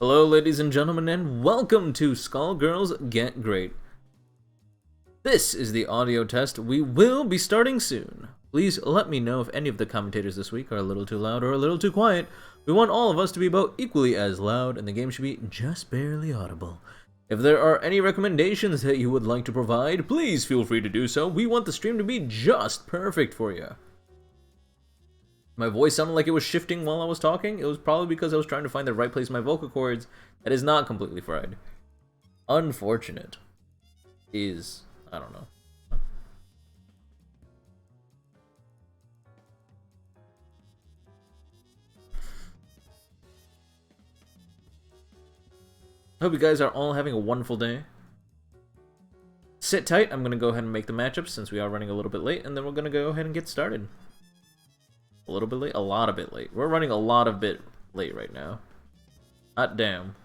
Hello, ladies and gentlemen, and welcome to Skullgirls Get Gr8. This is the audio test. We will be starting soon. Please let me know if any of the commentators this week are a little too loud or a little too quiet. We want all of us to be about equally as loud, and the game should be just barely audible. If there are any recommendations that you would like to provide, please feel free to do so. We want the stream to be just perfect for you. My voice sounded like it was shifting while I was talking. It was probably because I was trying to find the right place in my vocal cords. That is not completely fried. Unfortunate is, I don't know. I hope you guys are all having a wonderful day. Sit tight. I'm going to go ahead and make the matchups since we are running a little bit late, and then we're going to go ahead and get started. A little bit late? A lot of bit late. We're running a lot of bit late right now. Hot damn.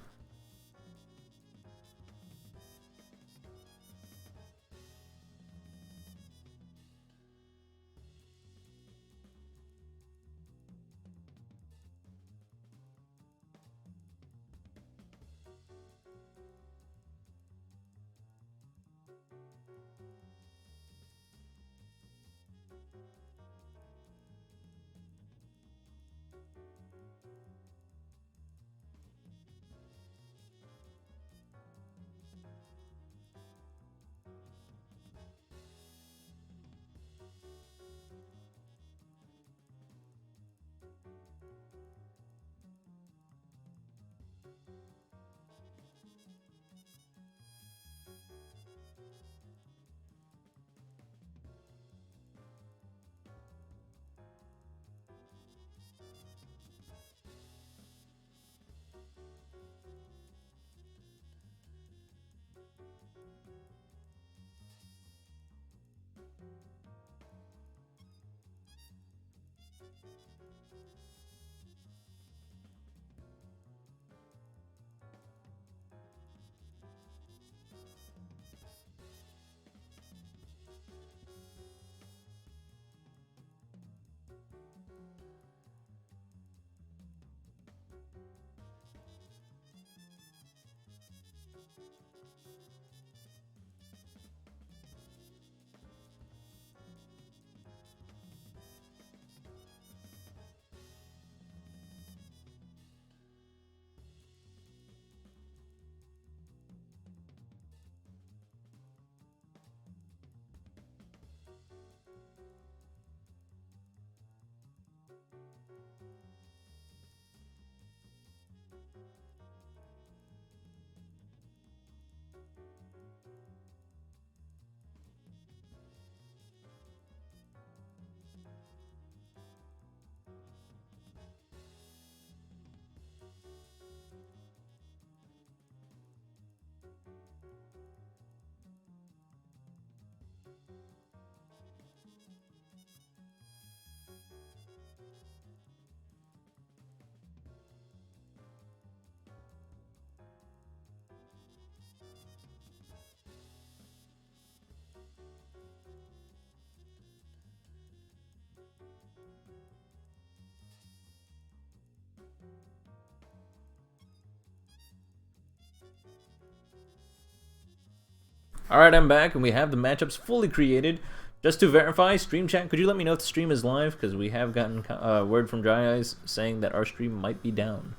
Alright, I'm back, and we have the matchups fully created. Just to verify, stream chat, could you let me know if the stream is live? Because we have gotten word from Dry Eyes saying that our stream might be down.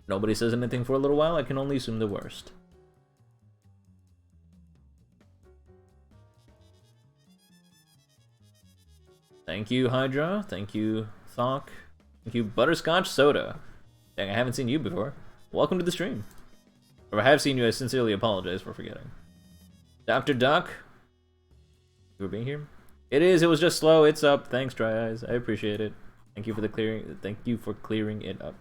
Nobody says anything for a little while, I can only assume the worst. Thank you, Hydra. Thank you, Thok. Thank you, Butterscotch Soda. Dang, I haven't seen you before. Welcome to the stream. Or if I have seen you, I sincerely apologize for forgetting. Dr. Duck, you for being here. It was just slow. It's up. Thanks, Dry Eyes. I appreciate it. Thank you for the clearing. Thank you for clearing it up.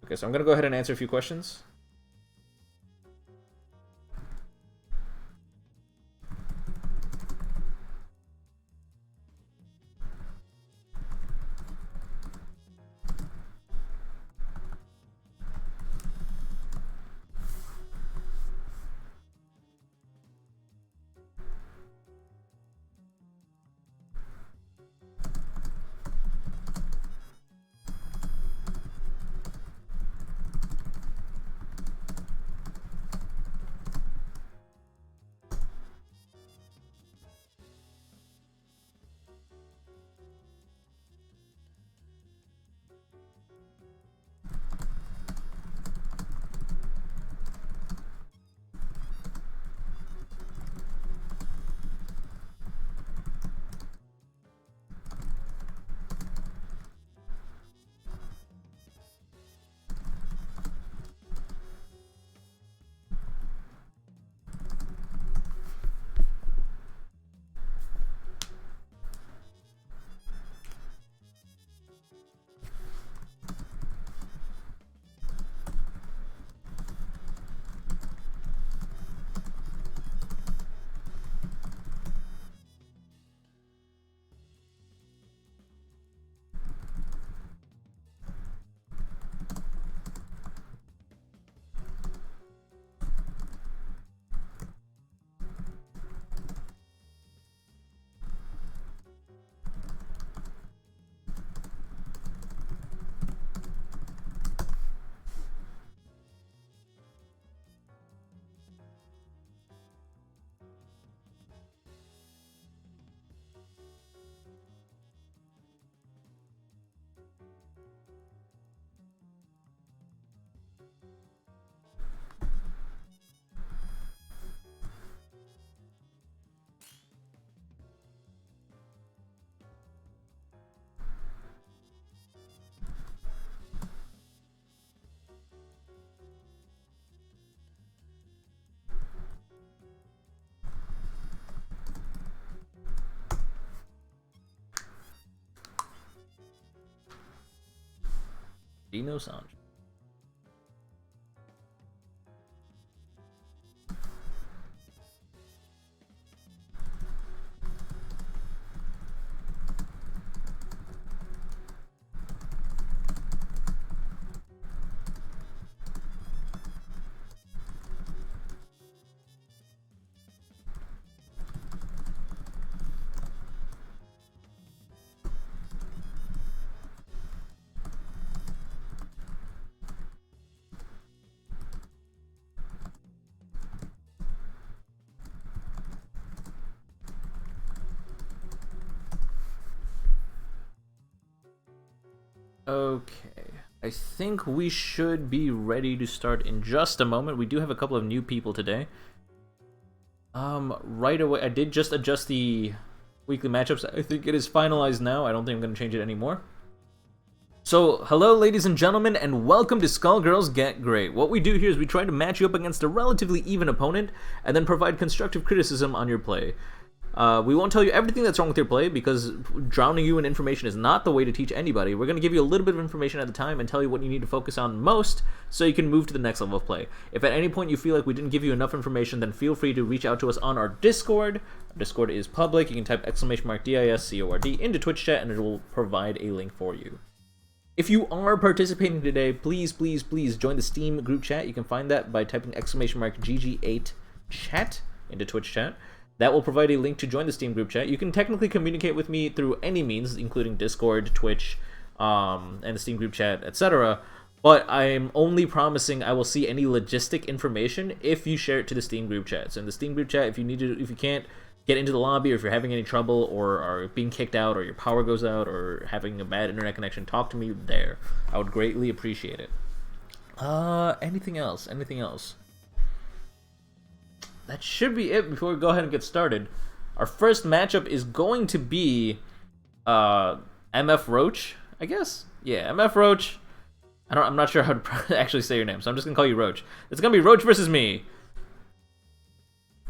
Okay, so I'm gonna go ahead and answer a few questions. Dino Sancho. Okay, I think we should be ready to start in just a moment. We do have a couple of new people today. Right away, I did just adjust the weekly matchups. I think it is finalized now. I don't think I'm going to change it anymore. So, hello ladies and gentlemen, and welcome to Skullgirls Get Gr8. What we do here is we try to match you up against a relatively even opponent, and then provide constructive criticism on your play. We won't tell you everything that's wrong with your play, because drowning you in information is not the way to teach anybody. We're going to give you a little bit of information at a time and tell you what you need to focus on most so you can move to the next level of play. If at any point you feel like we didn't give you enough information, then feel free to reach out to us on our Discord. Our Discord is public. You can type !DISCORD into Twitch chat and it will provide a link for you. If you are participating today, please join the Steam group chat. You can find that by typing !GG8 chat into Twitch chat. That will provide a link to join the Steam group chat. You can technically communicate with me through any means, including Discord, Twitch, and the Steam group chat, etc. But I'm only promising I will see any logistic information if you share it to the Steam group chat. So in the Steam group chat, if you can't get into the lobby, or if you're having any trouble, or are being kicked out, or your power goes out, or having a bad internet connection, talk to me there. I would greatly appreciate it. Anything else? Anything else? That should be it before we go ahead and get started. Our first matchup is going to be MF Roach, I guess? Yeah, MF Roach. I'm not sure how to actually say your name, so I'm just gonna call you Roach. It's gonna be Roach versus me.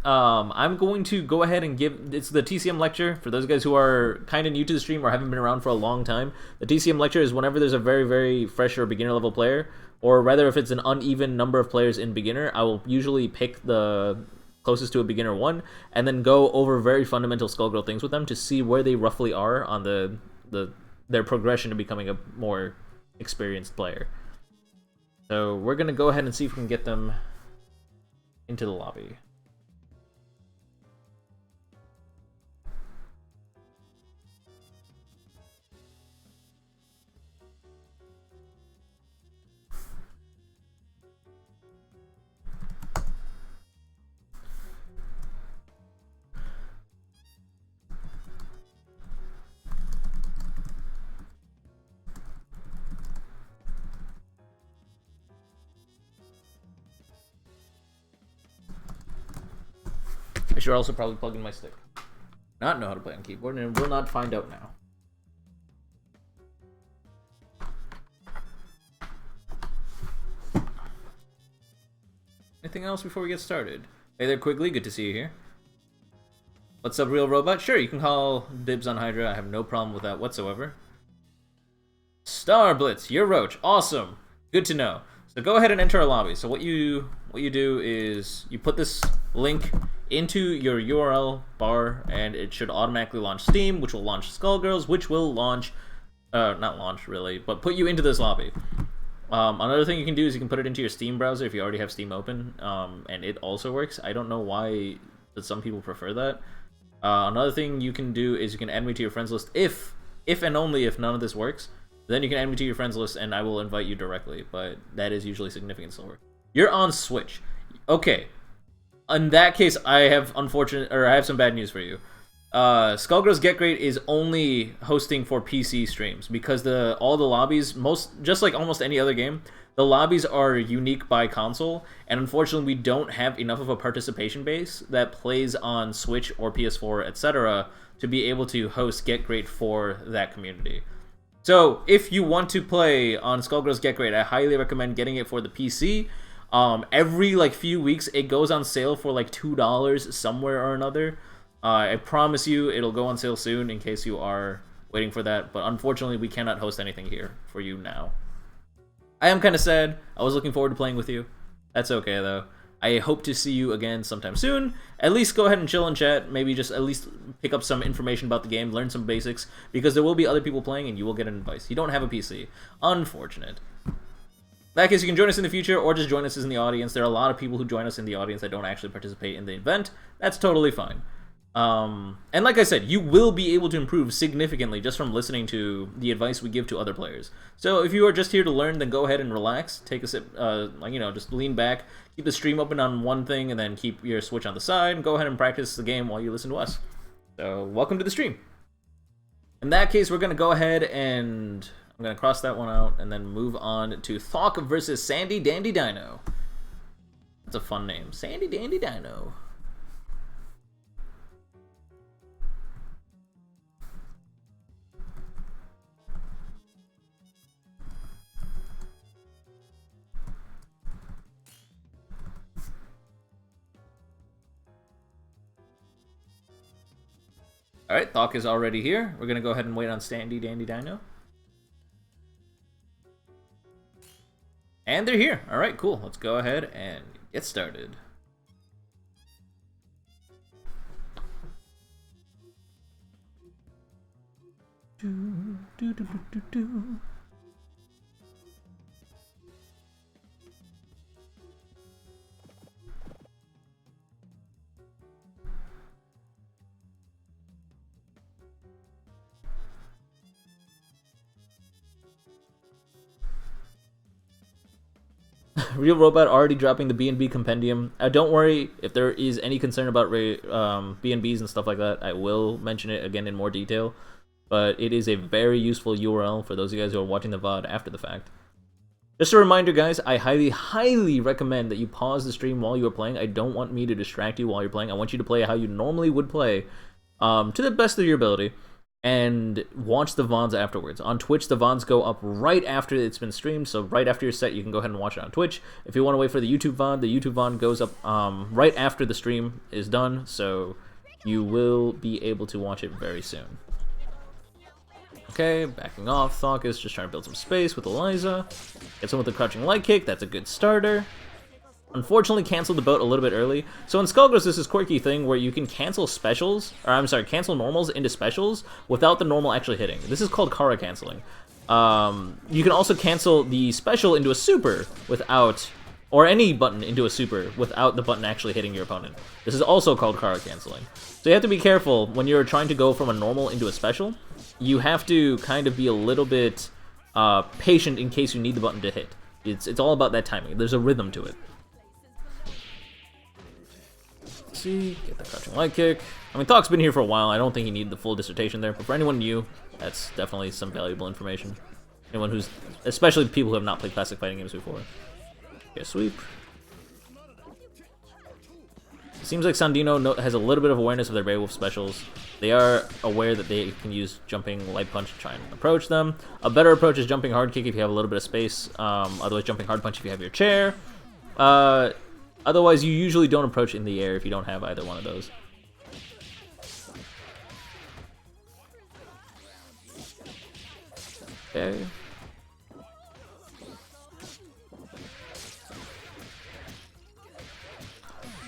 I'm going to go ahead and it's the TCM lecture. For those guys who are kind of new to the stream or haven't been around for a long time, the TCM lecture is whenever there's a very, very fresh or beginner level player, or rather if it's an uneven number of players in beginner, I will usually pick the closest to a beginner one, and then go over very fundamental Skullgirl things with them to see where they roughly are on their progression to becoming a more experienced player. So we're gonna go ahead and see if we can get them into the lobby. I should also probably plug in my stick. Not know how to play on keyboard, and will not find out now. Anything else before we get started? Hey there, Quigley. Good to see you here. What's up, Real Robot? Sure, you can call dibs on Hydra. I have no problem with that whatsoever. Star Blitz, you're Roach. Awesome. Good to know. So go ahead and enter our lobby. So what you do is you put this link into your URL bar, and it should automatically launch Steam, which will launch Skullgirls, which will launch, not launch really, but put you into this lobby. Another thing you can do is you can put it into your Steam browser if you already have Steam open, and it also works. I don't know why some people prefer that. Another thing you can do is you can add me to your friends list if and only if none of this works. Then you can add me to your friends list, and I will invite you directly, but that is usually significant silver. You're on Switch. Okay. In that case, I have some bad news for you. Skullgirls Get Gr8 is only hosting for PC streams because all the lobbies, just like almost any other game, the lobbies are unique by console, and unfortunately we don't have enough of a participation base that plays on Switch or PS4, etc. to be able to host Get Gr8 for that community. So, if you want to play on Skullgirls Get Gr8, I highly recommend getting it for the PC. Every few weeks, it goes on sale for $2 somewhere or another. I promise you, it'll go on sale soon in case you are waiting for that. But unfortunately, we cannot host anything here for you now. I am kind of sad. I was looking forward to playing with you. That's okay, though. I hope to see you again sometime soon. At least go ahead and chill and chat. Maybe just at least pick up some information about the game, learn some basics, because there will be other people playing and you will get an advice. You don't have a PC. Unfortunate. In that case, you can join us in the future or just join us in the audience. There are a lot of people who join us in the audience that don't actually participate in the event. That's totally fine. And like I said, you will be able to improve significantly just from listening to the advice we give to other players. So if you are just here to learn, then go ahead and relax, take a sip, just lean back, keep the stream open on one thing, and then keep your Switch on the side, and go ahead and practice the game while you listen to us. So welcome to the stream. In that case, we're going to go ahead and I'm going to cross that one out and then move on to Thok versus Sandy Dandy Dino. That's a fun name. Sandy Dandy Dino. Alright, Thok is already here. We're going to go ahead and wait on Sandy Dandy Dino. And they're here. Alright, cool. Let's go ahead and get started. Real Robot already dropping the B&B compendium. Don't worry if there is any concern about B&Bs and stuff like that. I will mention it again in more detail. But it is a very useful URL for those of you guys who are watching the VOD after the fact. Just a reminder, guys, I highly, highly recommend that you pause the stream while you are playing. I don't want me to distract you while you're playing. I want you to play how you normally would play to the best of your ability. And watch the VODs afterwards. On Twitch, the VODs go up right after it's been streamed, so right after your set, you can go ahead and watch it on Twitch. If you want to wait for the YouTube VOD goes up right after the stream is done, so you will be able to watch it very soon. Okay, backing off. Thok is just trying to build some space with Eliza. Gets him with the crouching light kick, that's a good starter. Unfortunately, canceled the boat a little bit early. So in Skullgirls, there's this quirky thing where you can cancel cancel normals into specials without the normal actually hitting. This is called Kara canceling. You can also cancel the special into a super without, or any button into a super without the button actually hitting your opponent. This is also called Kara canceling. So you have to be careful when you're trying to go from a normal into a special. You have to kind of be a little bit patient in case you need the button to hit. It's all about that timing. There's a rhythm to it. Get the crouching light kick. I mean, Thok's been here for a while. I don't think he needed the full dissertation there, but for anyone new, that's definitely some valuable information. Anyone who's, especially people who have not played classic fighting games before. Okay, sweep. Seems like Sandino has a little bit of awareness of their Beowulf specials. They are aware that they can use jumping light punch to try and approach them. A better approach is jumping hard kick if you have a little bit of space. Otherwise, jumping hard punch if you have your chair. Otherwise, you usually don't approach in the air if you don't have either one of those. Okay.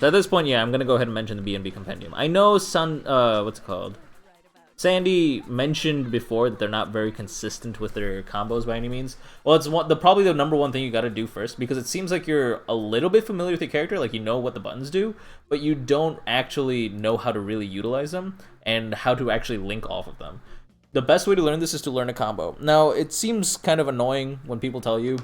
So at this point, yeah, I'm going to go ahead and mention the B&B compendium. I know what's it called? Sandy mentioned before that they're not very consistent with their combos by any means. Well, it's probably the number one thing you got to do first, because it seems like you're a little bit familiar with your character, like you know what the buttons do, but you don't actually know how to really utilize them and how to actually link off of them. The best way to learn this is to learn a combo. Now, it seems kind of annoying when people tell you,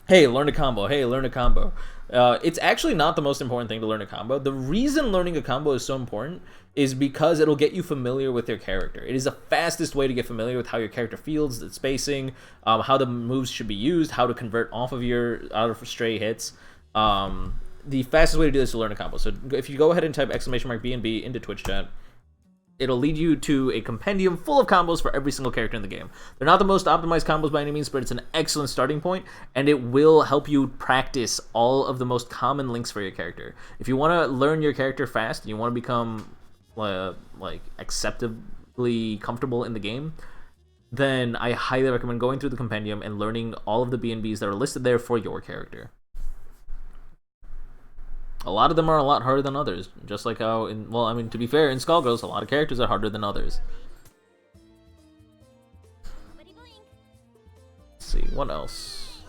hey, learn a combo, hey, learn a combo. It's actually not the most important thing to learn a combo. The reason learning a combo is so important is because it'll get you familiar with your character. It is the fastest way to get familiar with how your character feels, the spacing, how the moves should be used, how to convert off of stray hits. The fastest way to do this is to learn a combo. So if you go ahead and type !B&B into Twitch chat, it'll lead you to a compendium full of combos for every single character in the game. They're not the most optimized combos by any means, but it's an excellent starting point, and it will help you practice all of the most common links for your character. If you want to learn your character fast, and you want to become like acceptably comfortable in the game, then I highly recommend going through the compendium and learning all of the B&Bs that are listed there for your character. A lot of them are a lot harder than others, just like how well, I mean, to be fair, in Skullgirls, a lot of characters are harder than others. Let's see, what else?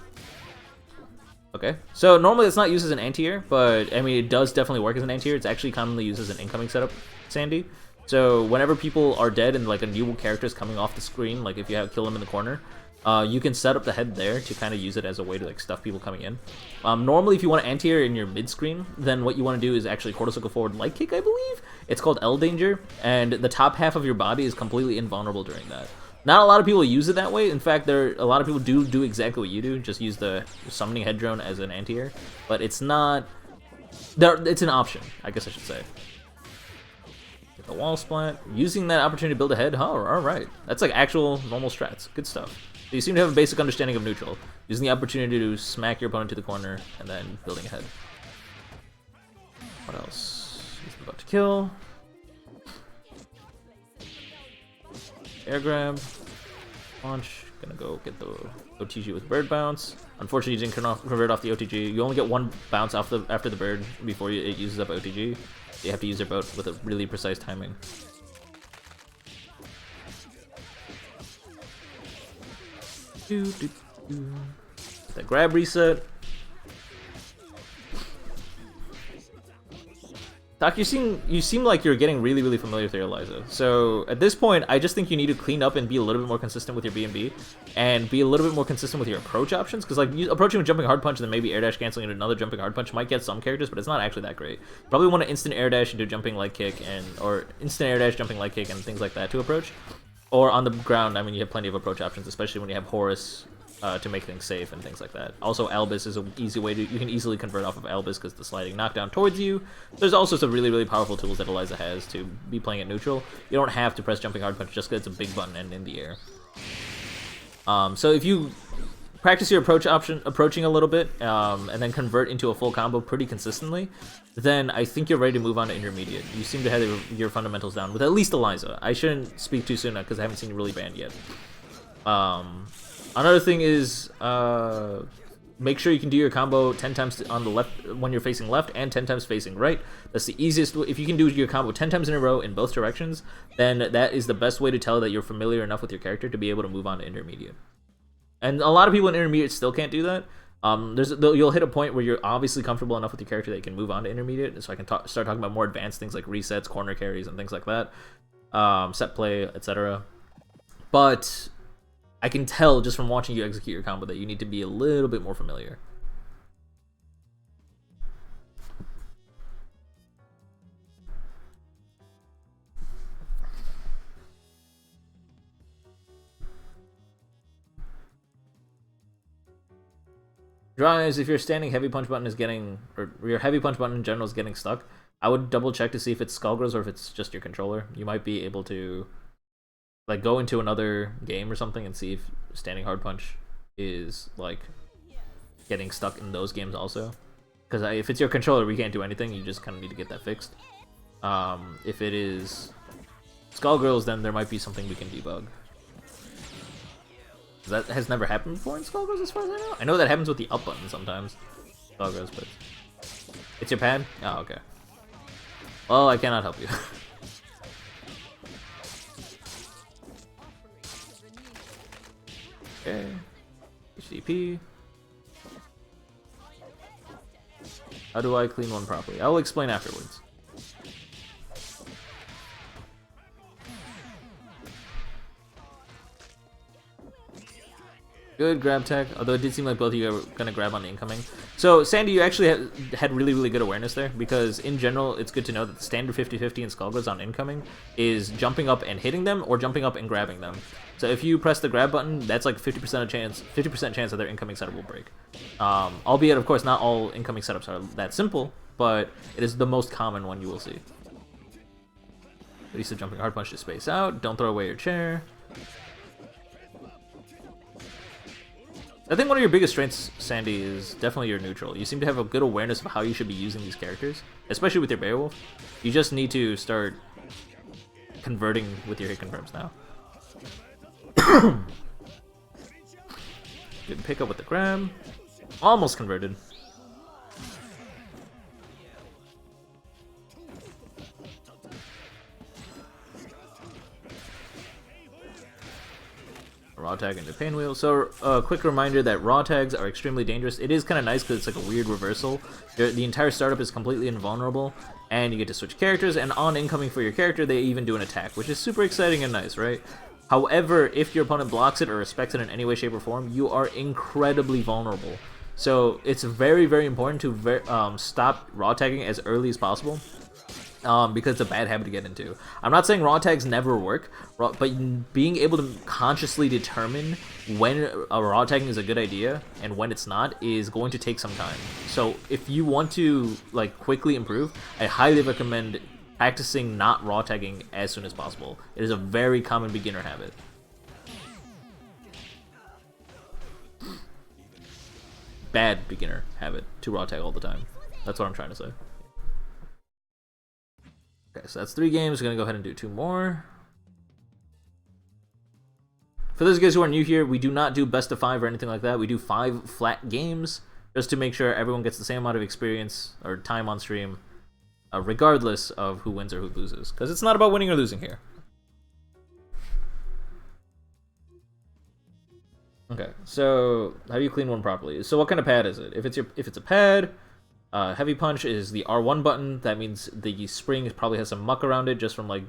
Okay, so normally it's not used as an anti-air, but I mean, it does definitely work as an anti-air. It's actually commonly used as an incoming setup, Sandy. So whenever people are dead and like a new character is coming off the screen, like if you kill them in the corner, you can set up the head there to kind of use it as a way to like stuff people coming in. Normally, if you want to anti-air in your mid-screen, then what you want to do is actually quarter circle forward light kick, I believe. It's called L danger, and the top half of your body is completely invulnerable during that. Not a lot of people use it that way. In fact, a lot of people do exactly what you do, just use the summoning head drone as an anti-air, but it's not. It's an option, I guess I should say. Get the wall splat, using that opportunity to build a head. Oh, all right, that's like actual normal strats. Good stuff. So you seem to have a basic understanding of neutral, using the opportunity to smack your opponent to the corner and then building a head. What else? He's about to kill. Air grab, launch. Gonna go get the OTG with bird bounce. Unfortunately, you didn't convert off the OTG. You only get one bounce off after the bird before it uses up OTG. You have to use it both with a really precise timing. That grab reset. Doc, you seem like you're getting really familiar with your Eliza. So at this point, I just think you need to clean up and be a little bit more consistent with your B&B, and be a little bit more consistent with your approach options. Because like approaching with jumping hard punch and then maybe air dash canceling into another jumping hard punch might get some characters, but it's not actually that great. You probably want to instant air dash into jumping light kick or instant air dash jumping light kick and things like that to approach. Or on the ground, I mean, you have plenty of approach options, especially when you have Horus to make things safe and things like that. Also, Albus is an easy way you can easily convert off of Albus because the sliding knockdown towards you. There's also some really powerful tools that Eliza has to be playing at neutral. You don't have to press jumping hard punch just because it's a big button and in the air. So if you practice your approaching a little bit, and then convert into a full combo pretty consistently, then I think you're ready to move on to intermediate. You seem to have your fundamentals down with at least Eliza. I shouldn't speak too soon because I haven't seen you really banned yet. Another thing is, make sure you can do your combo 10 times on the left when you're facing left and 10 times facing right. That's the easiest. If you can do your combo 10 times in a row in both directions, then that is the best way to tell that you're familiar enough with your character to be able to move on to intermediate. And a lot of people in intermediate still can't do that. You'll hit a point where you're obviously comfortable enough with your character that you can move on to intermediate, so I can start talking about more advanced things like resets, corner carries, and things like that, set play, etc. But I can tell just from watching you execute your combo that you need to be a little bit more familiar. Dries, if your standing heavy punch button is getting, or your heavy punch button in general is getting stuck, I would double check to see if it's Skullgirls or if it's just your controller. You might be able to like go into another game or something and see if standing hard punch is like getting stuck in those games also. Because if it's your controller, we can't do anything. You just kind of need to get that fixed. If it is Skullgirls, then there might be something we can debug. That has never happened before in Skullgirls, as far as I know. I know that happens with the up button sometimes. Skullgirls, but it's your pad? Oh, okay. Well, I cannot help you. Okay. HDP. How do I clean one properly? I will explain afterwards. Good grab tech, although it did seem like both of you are going to grab on the incoming. So, Sandy, you actually had really good awareness there, because in general, it's good to know that the standard 50-50 in Skullgirls on incoming is jumping up and hitting them, or jumping up and grabbing them. So if you press the grab button, that's like 50% chance that their incoming setup will break. Albeit, of course, not all incoming setups are that simple, but it is the most common one you will see. Lisa jumping hard punch to space out, don't throw away your chair. I think one of your biggest strengths, Sandy, is definitely your neutral. You seem to have a good awareness of how you should be using these characters, especially with your Beowulf. You just need to start converting with your hit confirms now. Good pick up with the grab. Almost converted. Raw tag into pinwheel. So, quick reminder that raw tags are extremely dangerous. It is kind of nice because it's like a weird reversal. The entire startup is completely invulnerable, and you get to switch characters, and on incoming for your character, they even do an attack, which is super exciting and nice, right? However, if your opponent blocks it or respects it in any way, shape, or form, you are incredibly vulnerable. So, it's very, very important to stop raw tagging as early as possible. Because it's a bad habit to get into. I'm not saying raw tags never work, but being able to consciously determine when a raw tagging is a good idea and when it's not is going to take some time. So if you want to like quickly improve, I highly recommend practicing not raw tagging as soon as possible. It is a very common beginner habit. Bad beginner habit to raw tag all the time. That's what I'm trying to say. Okay, so that's 3 games. We're going to go ahead and do 2 more. For those guys who are new here, we do not do best of 5 or anything like that. We do 5 flat games just to make sure everyone gets the same amount of experience or time on stream, regardless of who wins or who loses. Because it's not about winning or losing here. Okay, so how do you clean one properly? So what kind of pad is it? If it's a pad... heavy punch is the R1 button. That means the spring probably has some muck around it just from like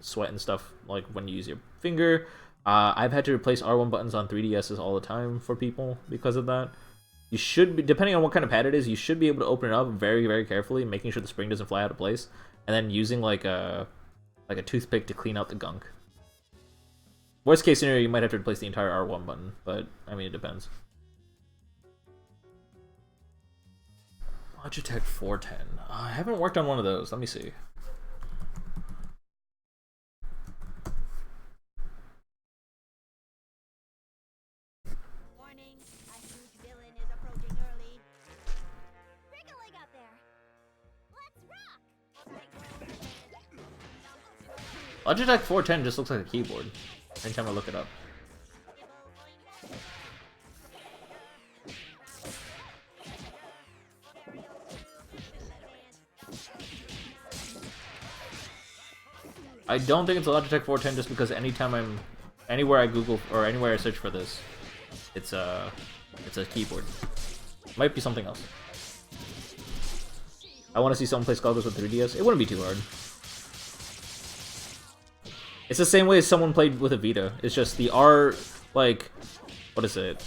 sweat and stuff like when you use your finger. I've had to replace R1 buttons on 3DSs all the time for people because of that. You should be, depending on what kind of pad it is, you should be able to open it up very, very carefully, making sure the spring doesn't fly out of place, and then using like a toothpick to clean out the gunk. Worst case scenario, you might have to replace the entire R1 button, but I mean it depends. Logitech 410. I haven't worked on one of those. Let me see. Warning, a huge villain is approaching early. Break a leg out there. Let's rock. Logitech 410 just looks like a keyboard. Anytime I look it up. I don't think it's a Logitech 410 just because anytime anywhere I Google or anywhere I search for this, it's a keyboard. Might be something else. I want to see someone play Skullgirls with 3DS. It wouldn't be too hard. It's the same way as someone played with a Vita. It's just the R, like, what is it?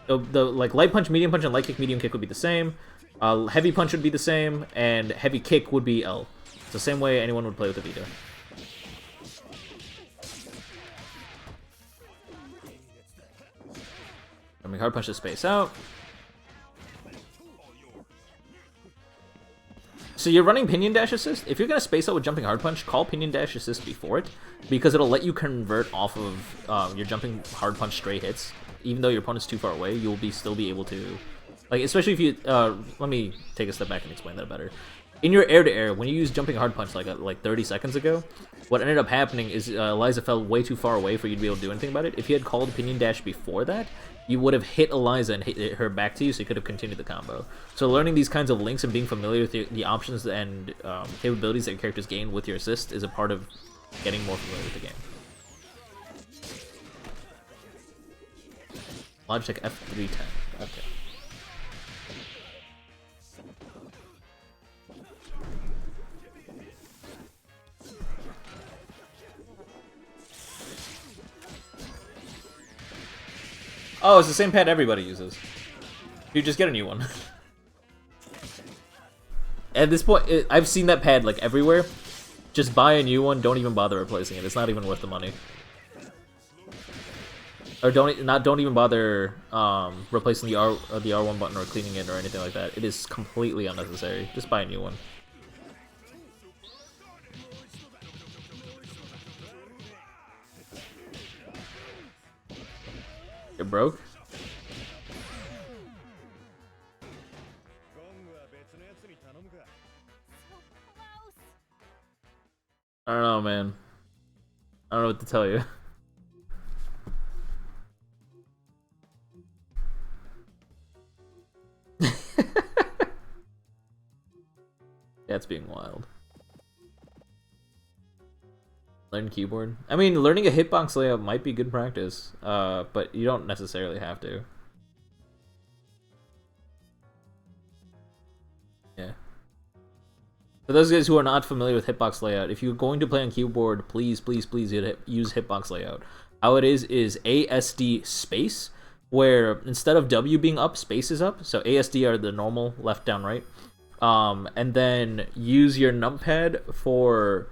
The like light punch, medium punch, and light kick, medium kick would be the same. Heavy punch would be the same, and heavy kick would be L. It's the same way anyone would play with a Vita. I mean, hard punch to space out. So you're running pinion dash assist. If you're gonna space out with jumping hard punch, call pinion dash assist before it, because it'll let you convert off of your jumping hard punch stray hits. Even though your opponent's too far away, you'll still be able to, like, especially if you. Let me take a step back and explain that better. In your air-to-air, when you use jumping hard punch like 30 seconds ago, what ended up happening is Eliza fell way too far away for you to be able to do anything about it. If you had called pinion dash before that, you would have hit Eliza and hit her back to you, so you could have continued the combo. So learning these kinds of links and being familiar with the options and capabilities that your characters gain with your assist is a part of getting more familiar with the game. Logitech F310. Okay. Oh, it's the same pad everybody uses. You just get a new one. At this point, I've seen that pad like everywhere. Just buy a new one. Don't even bother replacing it. It's not even worth the money. Or don't even bother replacing the R1 button or cleaning it or anything like that. It is completely unnecessary. Just buy a new one. It broke? I don't know, man. I don't know what to tell you. That's being wild. Learn keyboard. I mean, learning a hitbox layout might be good practice, but you don't necessarily have to. Yeah. For those guys who are not familiar with hitbox layout, if you're going to play on keyboard, please, please, please use hitbox layout. How it is ASD space, where instead of W being up, space is up. So ASD are the normal left, down, right. And then use your numpad for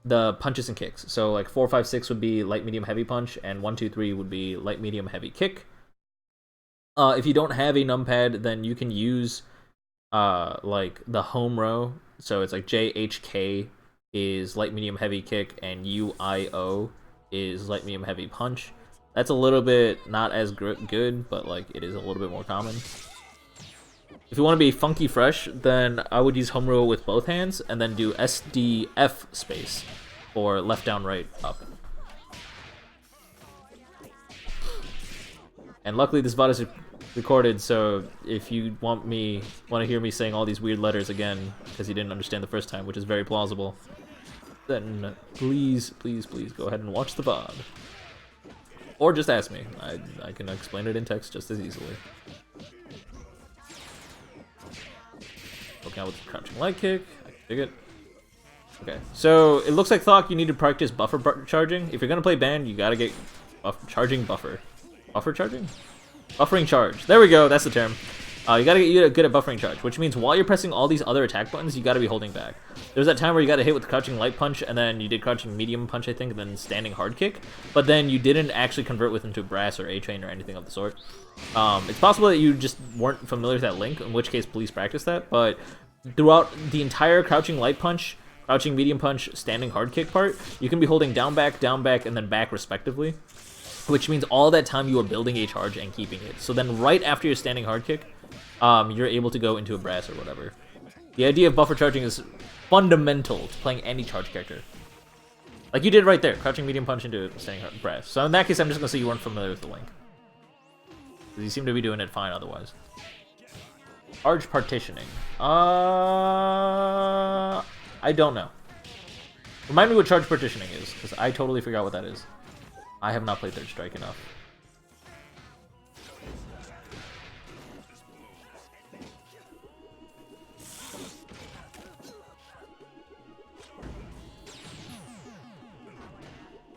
the punches and kicks. So like 4, 5, 6 would be light, medium, heavy punch, and 1, 2, 3 would be light, medium, heavy kick. If you don't have a numpad, then you can use like the home row. So it's like JHK is light, medium, heavy kick, and UIO is light, medium, heavy punch. That's a little bit not as good, but like it is a little bit more common. If you want to be funky fresh, then I would use home row with both hands, and then do SDF space, or left, down, right, up. And luckily this VOD is recorded, so if you want to hear me saying all these weird letters again, because you didn't understand the first time, which is very plausible, then please, please, please go ahead and watch the VOD. Or just ask me. I can explain it in text just as easily. Poking out with the crouching leg kick. I can dig it. Okay, so it looks like Thok, you need to practice buffer charging. If you're gonna play band, you gotta get charging buffer. Buffer charging? Buffering charge. There we go, that's the term. You gotta get good at buffering charge, which means while you're pressing all these other attack buttons, you gotta be holding back. There's that time where you got to hit with crouching light punch, and then you did crouching medium punch, I think, and then standing hard kick, but then you didn't actually convert with into brass or A-train or anything of the sort. It's possible that you just weren't familiar with that link, in which case please practice that, but throughout the entire crouching light punch, crouching medium punch, standing hard kick part, you can be holding down, back, and then back respectively, which means all that time you are building a charge and keeping it. So then right after your standing hard kick, you're able to go into a brass or whatever. The idea of buffer charging is fundamental to playing any charge character. Like you did right there, crouching medium punch into standing hard brass. So in that case, I'm just gonna say you weren't familiar with the link, because you seem to be doing it fine otherwise. Charge partitioning. I don't know. Remind me what charge partitioning is, because I totally forgot what that is. I have not played Third Strike enough.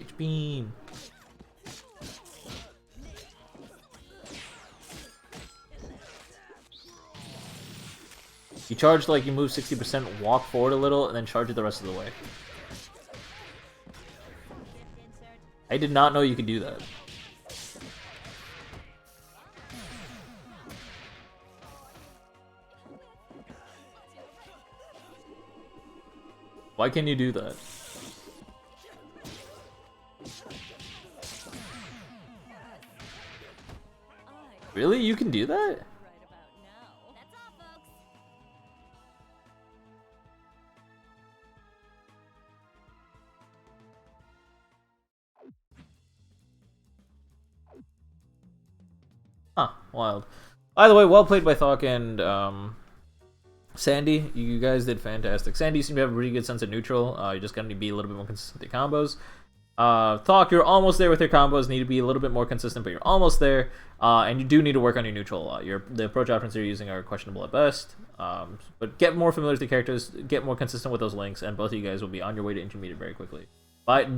H-beam. You charge like you move 60%, walk forward a little, and then charge it the rest of the way. I did not know you could do that. Why can't you do that? Really? You can do that? Huh, wild. By the way, well played by Thok and Sandy. You guys did fantastic. Sandy, you seem to have a really good sense of neutral. You're just going to be a little bit more consistent with your combos. Thok, you're almost there with your combos. Need to be a little bit more consistent, but you're almost there. And you do need to work on your neutral a lot. The approach options you're using are questionable at best. But get more familiar with the characters, get more consistent with those links, and both of you guys will be on your way to intermediate very quickly.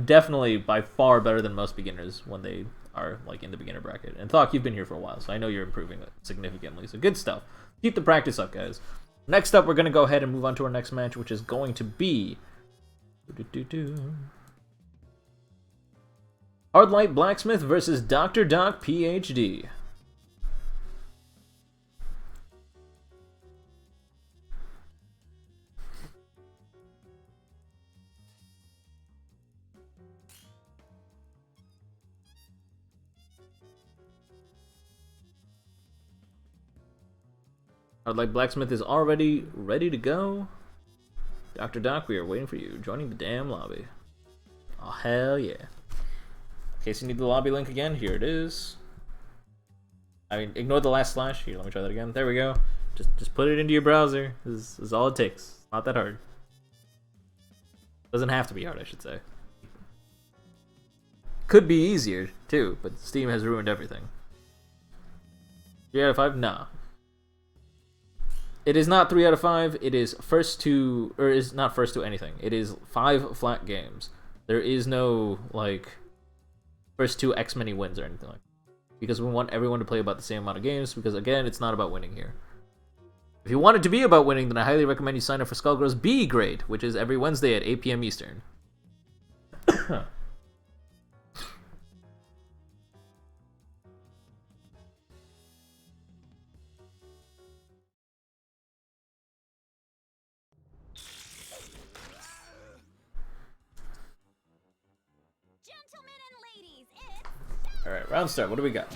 Definitely by far better than most beginners when they are like in the beginner bracket. And Thok, you've been here for a while, so I know you're improving significantly. So good stuff. Keep the practice up, guys. Next up, we're going to go ahead and move on to our next match, which is going to be Hardlight Blacksmith versus Dr. Doc PhD. Hardlight Blacksmith is already ready to go. Dr. Doc, we are waiting for you. Joining the damn lobby. Oh, hell yeah. In case you need the lobby link again, here it is. I mean, ignore the last slash. Here, let me try that again. There we go. Just put it into your browser. This is all it takes. Not that hard. Doesn't have to be hard, I should say. Could be easier, too, but Steam has ruined everything. 3 out of 5? Nah. It is not 3 out of 5. It is first to, or is not first to anything. It is 5 flat games. There is no, like, first to X many wins or anything like that. Because we want everyone to play about the same amount of games, because again, it's not about winning here. If you want it to be about winning, then I highly recommend you sign up for Skullgirls Be Great, which is every Wednesday at 8 p.m. Eastern. Gentlemen and ladies, it's Alright, round start. What do we got?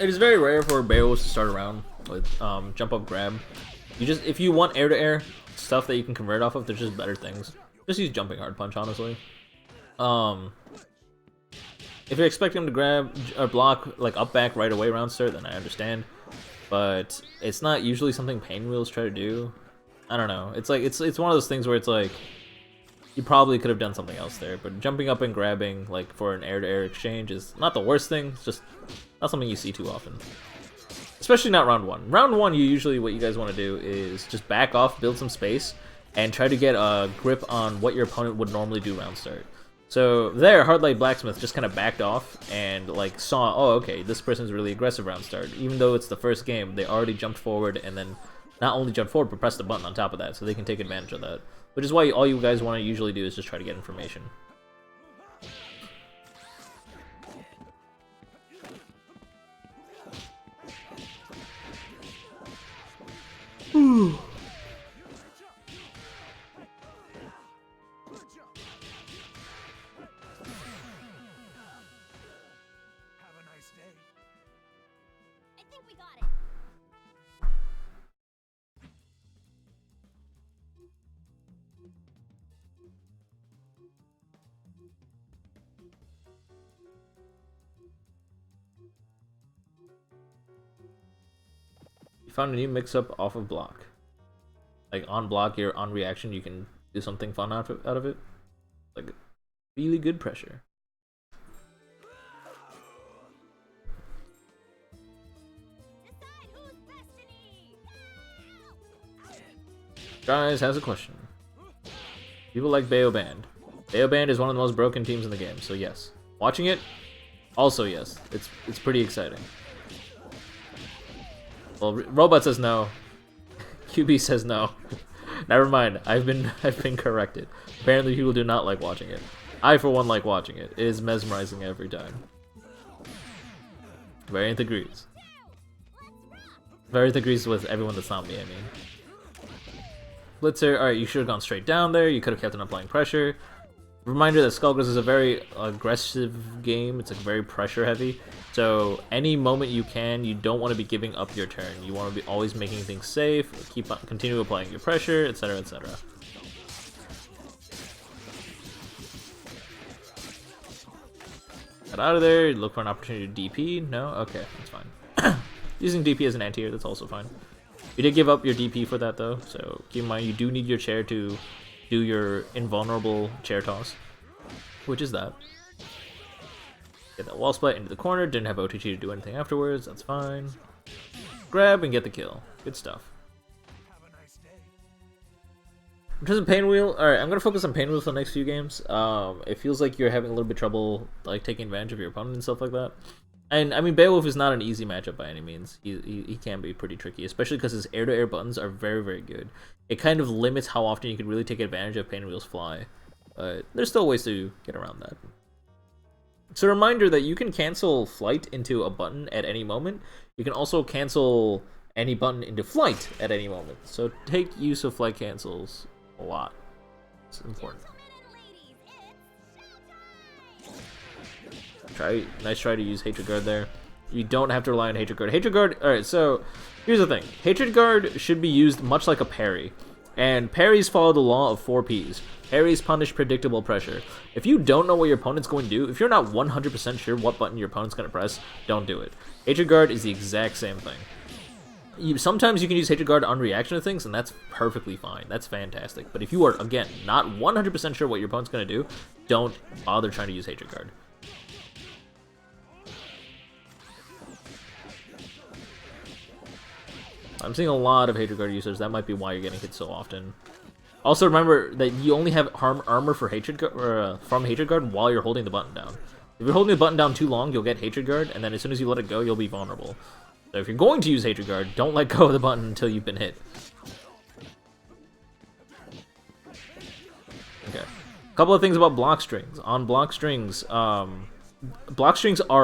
It is very rare for Beowulf to start around with jump up grab. If you want air to air stuff that you can convert off of, there's just better things. Just use jumping hard punch, honestly. If you're expecting him to grab or block like up back right away round start, then I understand. But it's not usually something Painwheels try to do. I don't know. It's like it's one of those things where it's like you probably could have done something else there, but jumping up and grabbing like for an air-to-air exchange is not the worst thing. It's just not something you see too often. Especially not round one. Round one, you usually what you guys want to do is just back off, build some space, and try to get a grip on what your opponent would normally do round start. So there, Hardlight Blacksmith just kind of backed off and like saw, oh okay, this person's really aggressive round start. Even though it's the first game, they already jumped forward and then not only jumped forward, but pressed a button on top of that, so they can take advantage of that. Which is why all you guys want to usually do is just try to get information. I think we got it. You found a new mix-up off of block. Like on block, you're on reaction, you can do something fun out of it. Like really good pressure. Decide whose destiny. Guys has a question. People like Bayo Band. Bayo Band is one of the most broken teams in the game, so yes. Watching it, also yes. It's pretty exciting. Well, Robot says no. QB says no. Never mind. I've been corrected. Apparently, people do not like watching it. I, for one, like watching it. It is mesmerizing every time. Variant agrees. Variant agrees with everyone that's not me, I mean. Blitzer, alright, you should have gone straight down there. You could have kept on applying pressure. Reminder that Skullgirls is a very aggressive game. It's like very pressure heavy. So any moment you can, you don't want to be giving up your turn. You want to be always making things safe, continue applying your pressure, etc., etc. Get out of there. Look for an opportunity to DP. No, okay, that's fine. Using DP as an anti-air, that's also fine. You did give up your DP for that though, so keep in mind you do need your chair to do your invulnerable chair toss, which is that. Get that wall split into the corner, didn't have OTG to do anything afterwards, that's fine. Grab and get the kill. Good stuff. In terms of Painwheel, alright, I'm going to focus on Painwheel for the next few games. It feels like you're having a little bit of trouble like taking advantage of your opponent and stuff like that. And, I mean, Beowulf is not an easy matchup by any means. He can be pretty tricky, especially because his air-to-air buttons are very, very good. It kind of limits how often you can really take advantage of Painwheel's fly. But there's still ways to get around that. It's a reminder that you can cancel flight into a button at any moment. You can also cancel any button into flight at any moment. So take use of flight cancels a lot. It's important. Nice try to use Hatred Guard there. You don't have to rely on Hatred Guard. Hatred Guard, alright, so here's the thing. Hatred Guard should be used much like a parry. And parries follow the law of 4 Ps. Parries punish predictable pressure. If you don't know what your opponent's going to do, if you're not 100% sure what button your opponent's going to press, don't do it. Hatred Guard is the exact same thing. Sometimes you can use Hatred Guard on reaction to things, and that's perfectly fine. That's fantastic. But if you are, again, not 100% sure what your opponent's going to do, don't bother trying to use Hatred Guard. I'm seeing a lot of Hatred Guard users. That might be why you're getting hit so often. Also, remember that you only have armor for Hatred Guard, from Hatred Guard while you're holding the button down. If you're holding the button down too long, you'll get Hatred Guard, and then as soon as you let it go, you'll be vulnerable. So if you're going to use Hatred Guard, don't let go of the button until you've been hit. Okay. A couple of things about block strings. On block strings are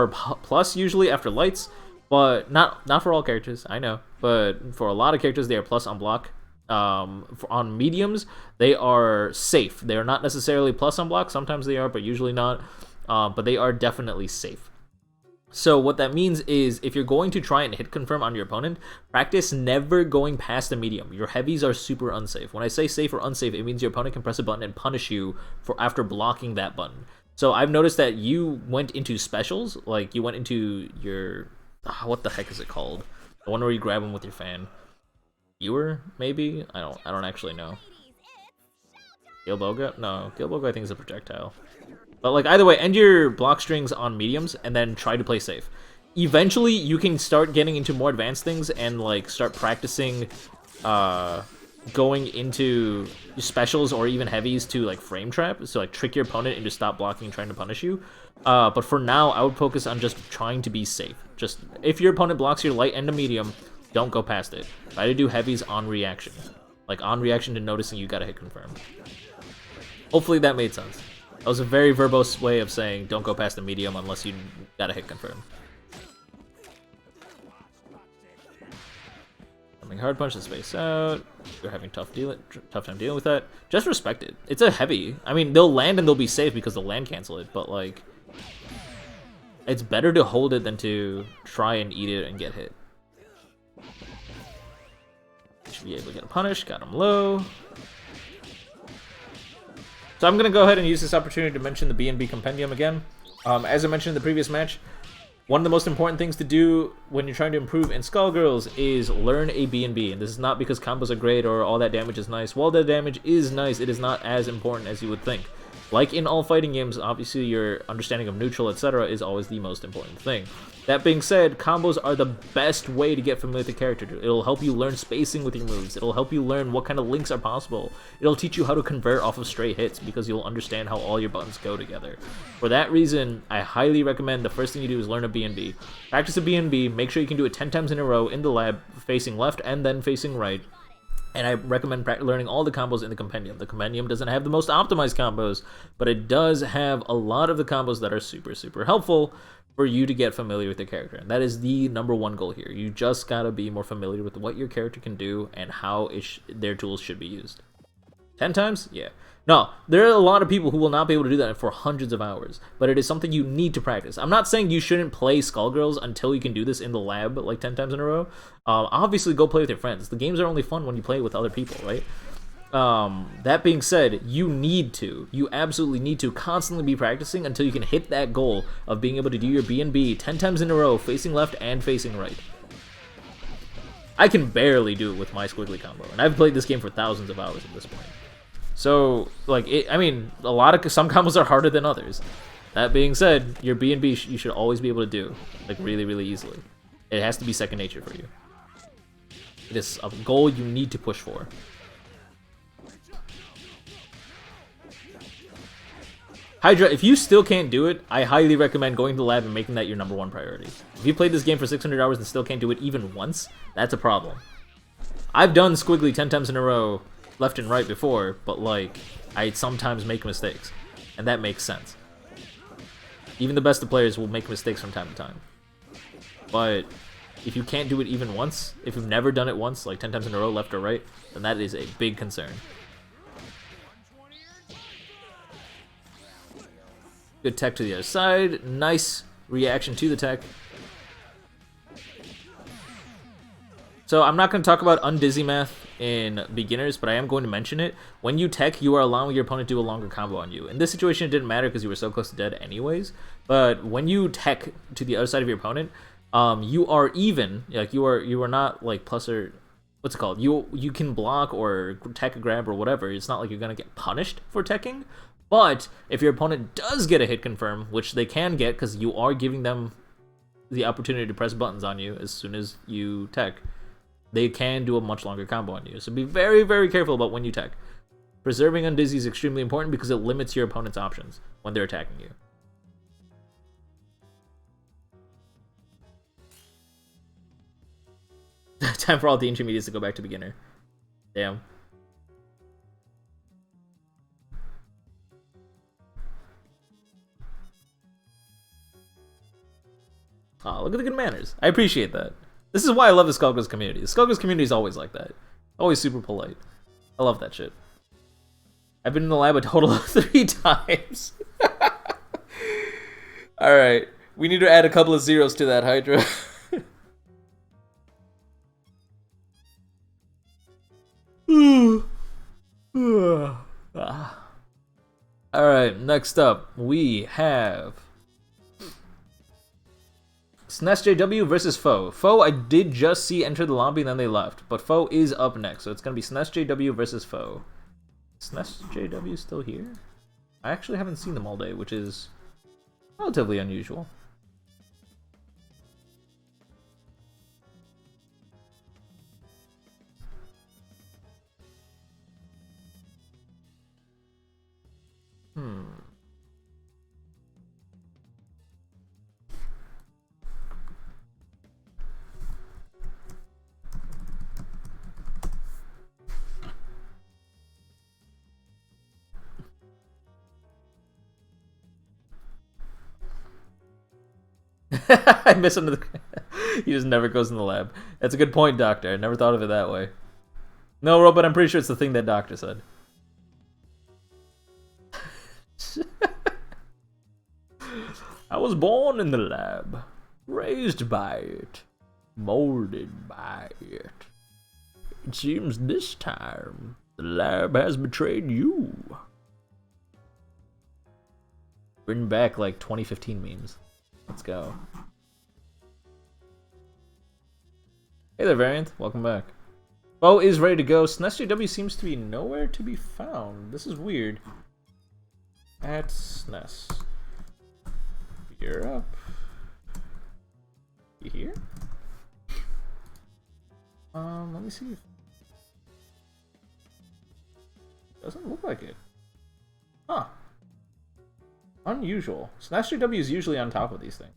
plus usually after lights, but not for all characters, I know. But for a lot of characters, they are plus on block. On mediums, they are safe. They are not necessarily plus on block. Sometimes they are, but usually not. But they are definitely safe. So what that means is if you're going to try and hit confirm on your opponent, practice never going past the medium. Your heavies are super unsafe. When I say safe or unsafe, it means your opponent can press a button and punish you for after blocking that button. So I've noticed that you went into specials, like you went into your what the heck is it called? The one where you grab them with your fan. Viewer, maybe? I don't actually know. Gilboga? No, Gilboga I think is a projectile. But like either way, end your block strings on mediums and then try to play safe. Eventually, you can start getting into more advanced things and like start practicing going into specials or even heavies to like frame trap, so like trick your opponent into stop blocking and trying to punish you. But for now, I would focus on just trying to be safe. Just if your opponent blocks your light and a medium, don't go past it. Try to do heavies on reaction. Like on reaction to noticing you gotta hit confirm. Hopefully that made sense. That was a very verbose way of saying don't go past the medium unless you gotta hit confirm. Something hard punch the space out. You're having tough time dealing with that. Just respect it. It's a heavy. I mean, they'll land and they'll be safe because they'll land cancel it, but like it's better to hold it than to try and eat it and get hit. Should be able to get a punish. Got him low. So I'm going to go ahead and use this opportunity to mention the B&B Compendium again. As I mentioned in the previous match, one of the most important things to do when you're trying to improve in Skullgirls is learn a B&B. And this is not because combos are great or all that damage is nice. While the damage is nice, it is not as important as you would think. Like in all fighting games, obviously your understanding of neutral, etc. is always the most important thing. That being said, combos are the best way to get familiar with the character. It'll help you learn spacing with your moves. It'll help you learn what kind of links are possible. It'll teach you how to convert off of stray hits because you'll understand how all your buttons go together. For that reason, I highly recommend the first thing you do is learn a B&B. Practice a B&B, make sure you can do it 10 times in a row in the lab, facing left and then facing right. And I recommend learning all the combos in the Compendium. The Compendium doesn't have the most optimized combos, but it does have a lot of the combos that are super, super helpful for you to get familiar with the character. And that is the #1 goal here. You just gotta be more familiar with what your character can do and how their tools should be used. 10 times? Yeah. No, there are a lot of people who will not be able to do that for hundreds of hours, but it is something you need to practice. I'm not saying you shouldn't play Skullgirls until you can do this in the lab like 10 times in a row. Obviously, go play with your friends. The games are only fun when you play with other people, right? That being said, you absolutely need to constantly be practicing until you can hit that goal of being able to do your B&B 10 times in a row, facing left and facing right. I can barely do it with my squiggly combo, and I've played this game for thousands of hours at this point. So, like, I mean, some combos are harder than others. That being said, your B&B you should always be able to do, like, really, really easily. It has to be second nature for you. It is a goal you need to push for. Hydra, if you still can't do it, I highly recommend going to the lab and making that your #1 priority. If you played this game for 600 hours and still can't do it even once, that's a problem. I've done squiggly 10 times in a row, left and right before, but like, I sometimes make mistakes, and that makes sense. Even the best of players will make mistakes from time to time. But if you can't do it even once, if you've never done it once, like 10 times in a row, left or right, then that is a big concern. Good tech to the other side. Nice reaction to the tech. So I'm not going to talk about undizzy math in beginners, but I am going to mention it. When you tech, you are allowing your opponent to do a longer combo on you. In this situation, it didn't matter because you were so close to dead anyways. But when you tech to the other side of your opponent, you are even. Like you are not like plus or what's it called? You can block or tech a grab or whatever. It's not like you're gonna get punished for teching. But if your opponent does get a hit confirm, which they can get because you are giving them the opportunity to press buttons on you as soon as you tech, they can do a much longer combo on you. So be very, very careful about when you tech. Preserving undizzy is extremely important because it limits your opponent's options when they're attacking you. Time for all the intermediates to go back to beginner. Damn. Oh, look at the good manners. I appreciate that. This is why I love the Skullgirls community. The Skullgirls community is always like that. Always super polite. I love that shit. I've been in the lab a total of 3 times. Alright. We need to add a couple of zeros to that, Hydra. Alright, next up, we have SNESJW versus Foe. Foe, I did just see enter the lobby and then they left, but Foe is up next, so it's gonna be SNESJW versus Foe. SNESJW still here? I actually haven't seen them all day, which is relatively unusual. I miss him. He just never goes in the lab. That's a good point, Doctor. I never thought of it that way. No, Robot, I'm pretty sure it's the thing that Doctor said. I was born in the lab, raised by it, molded by it. It seems this time the lab has betrayed you. Bring back like 2015 memes. Let's go. Hey there, Variant. Welcome back. Bo is ready to go. SNESJW seems to be nowhere to be found. This is weird. At SNES. You're up. You here? Let me see if... Doesn't look like it. Huh. Unusual. SNESJW is usually on top of these things.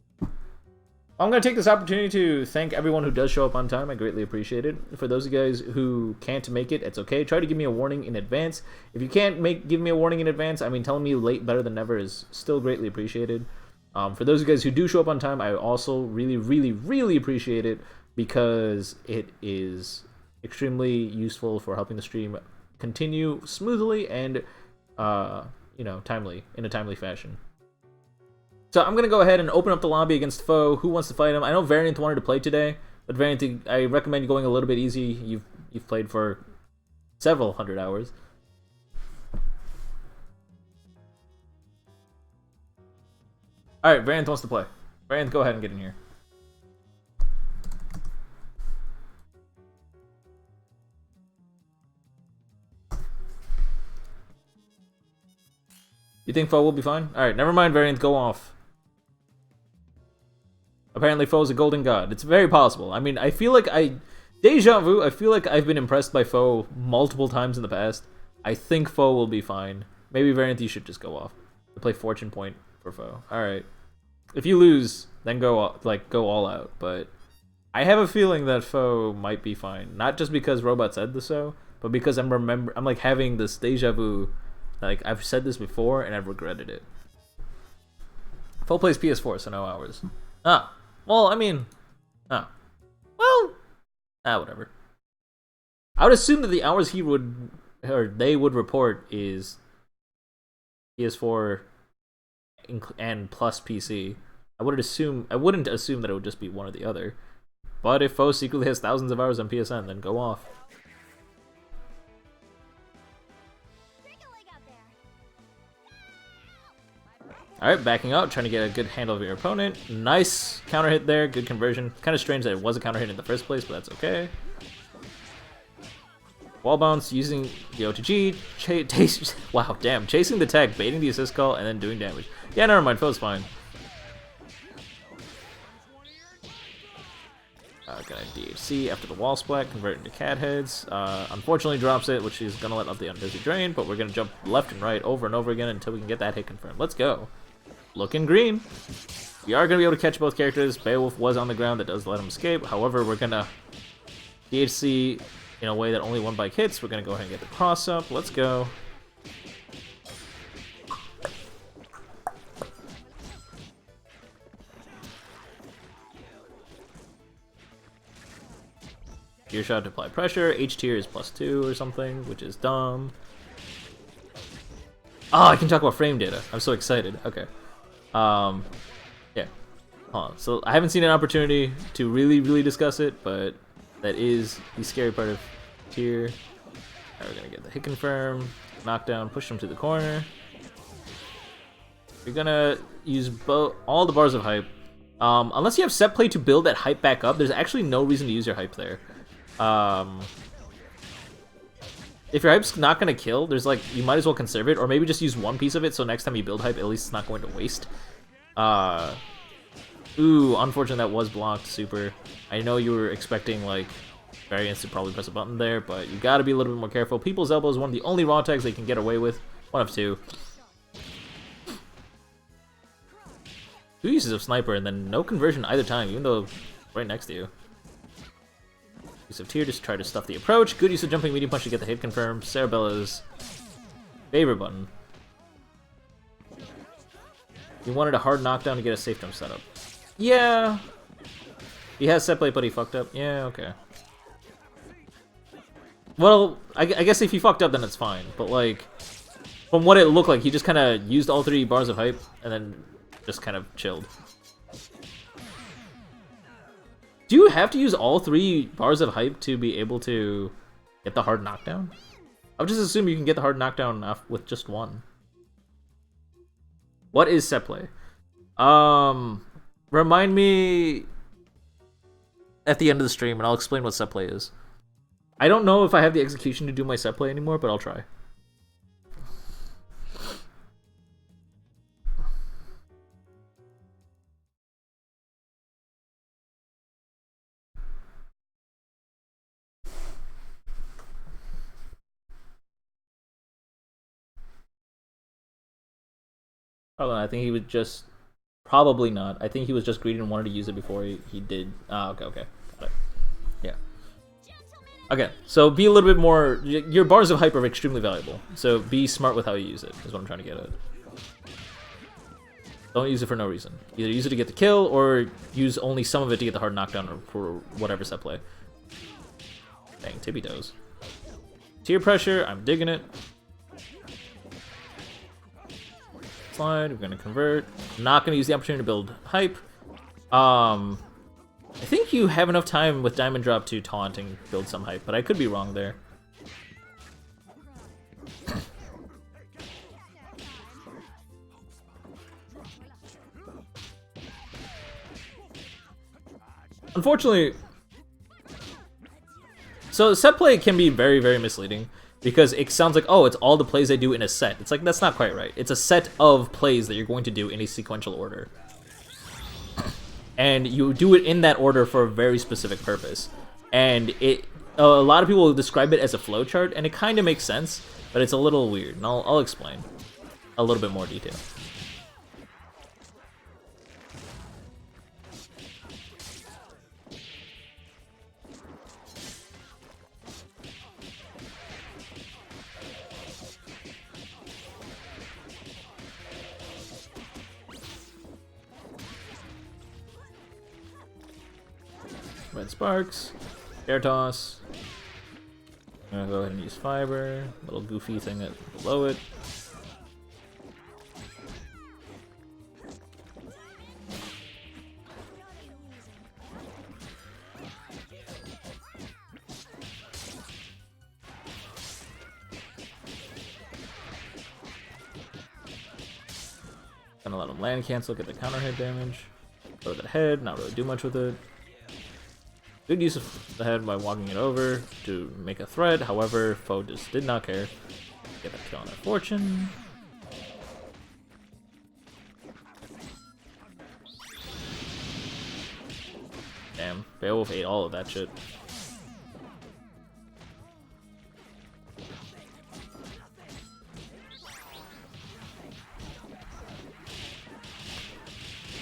I'm going to take this opportunity to thank everyone who does show up on time. I greatly appreciate it. For those of you guys who can't make it, it's okay. Try to give me a warning in advance. If you can't give me a warning in advance, I mean, telling me late better than never is still greatly appreciated. For those of you guys who do show up on time, I also really, really, really appreciate it because it is extremely useful for helping the stream continue smoothly and, you know, in a timely fashion. So I'm gonna go ahead and open up the lobby against Foe. Who wants to fight him? I know Variant wanted to play today, but Variant, I recommend going a little bit easy. You've played for several hundred hours. All right, Variant wants to play. Variant, go ahead and get in here. You think Foe will be fine? All right, never mind, Variant, go off. Apparently Foe's a golden god. It's very possible. I mean, I feel like Deja vu, I feel like I've been impressed by Foe multiple times in the past. I think Foe will be fine. Maybe Variant, you should just go off. Play Fortune Point for Foe. Alright. If you lose, then go all out. But I have a feeling that Foe might be fine. Not just because Robot said this so, but because I'm like having this deja vu. Like, I've said this before, and I've regretted it. Foe plays PS4, so no hours. Ah. Well, I mean... Ah. Well... Ah, whatever. I would assume that the hours he would... Or they would report is... PS4 and plus PC. I wouldn't assume that it would just be one or the other. But if foe secretly has thousands of hours on PSN, then go off. Wriggling out there. Alright, backing out, trying to get a good handle of your opponent. Nice counter hit there, good conversion. Kind of strange that it was a counter hit in the first place, but that's okay. Wall bounce, using the OTG, wow, damn, chasing the tech, baiting the assist call, and then doing damage. Yeah, never mind, foe's fine. Gonna DHC after the wall splat, convert into cat heads. Unfortunately drops it, which is gonna let up the Unbusy Drain, but we're gonna jump left and right over and over again until we can get that hit confirmed. Let's go. Looking green. We are gonna be able to catch both characters. Beowulf was on the ground, that does let him escape. However, we're gonna DHC in a way that only one bike hits. We're gonna go ahead and get the cross up. Let's go. Gear shot to apply pressure. H tier is +2 or something, which is dumb. Oh, I can talk about frame data. I'm so excited. Okay. Yeah. Hold on. So I haven't seen an opportunity to really discuss it, but that is the scary part of tier. Alright, we're gonna get the hit confirm, knockdown, push him to the corner. You're gonna use all the bars of hype. Unless you have set play to build that hype back up, there's actually no reason to use your hype there. If your hype's not gonna kill, there's like, you might as well conserve it, or maybe just use one piece of it so next time you build hype, at least it's not going to waste. Ooh, unfortunate that was blocked, super. I know you were expecting like variance to probably press a button there, but you gotta be a little bit more careful. People's Elbow is one of the only raw tags they can get away with. One of two. 2 uses of Sniper and then no conversion either time, even though right next to you. Use of Tier just try to stuff the approach. Good use of Jumping Medium Punch to get the hit confirmed. Cerebella's favorite button. He wanted a hard knockdown to get a safe jump setup. Yeah. He has set play, but he fucked up. Yeah, okay. Well, I guess if he fucked up, then it's fine. But like, from what it looked like, he just kind of used all 3 bars of hype and then just kind of chilled. Do you have to use all 3 bars of hype to be able to get the hard knockdown? I would just assume you can get the hard knockdown with just 1. What is set play? Remind me at the end of the stream and I'll explain what set play is. I don't know if I have the execution to do my set play anymore, but I'll try. Probably not. I think he would just... Probably not. I think he was just greedy and wanted to use it before he did... Ah, okay. Got it. Yeah. Okay, so be a little bit more... Your bars of hype are extremely valuable, so be smart with how you use it, is what I'm trying to get at. Don't use it for no reason. Either use it to get the kill, or use only some of it to get the hard knockdown, or for whatever set play. Dang, tippy toes. Tier pressure, I'm digging it. Slide, we're gonna convert. Not gonna use the opportunity to build hype. I think you have enough time with Diamond Drop to taunt and build some hype, but I could be wrong there. Unfortunately, so set play can be very misleading. Because it sounds like, oh, it's all the plays I do in a set. It's like, that's not quite right. It's a set of plays that you're going to do in a sequential order. And you do it in that order for a very specific purpose. And a lot of people describe it as a flowchart, and it kind of makes sense, but it's a little weird. And I'll explain a little bit more detail. Red Sparks, Air Toss. I'm gonna go ahead and use Fiber, little goofy thing below it. Gonna let him land cancel, get the counter hit damage. Go to the head, not really do much with it. Good use of the head by walking it over to make a threat, however, foe just did not care. Get a kill on their fortune. Damn, Beowulf ate all of that shit.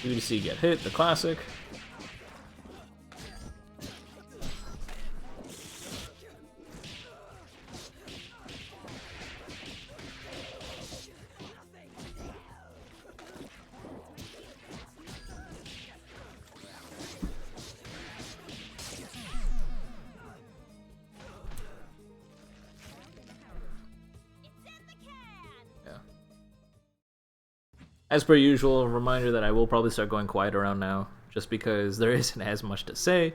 UDC get hit, the classic. As per usual, a reminder that I will probably start going quiet around now, just because there isn't as much to say.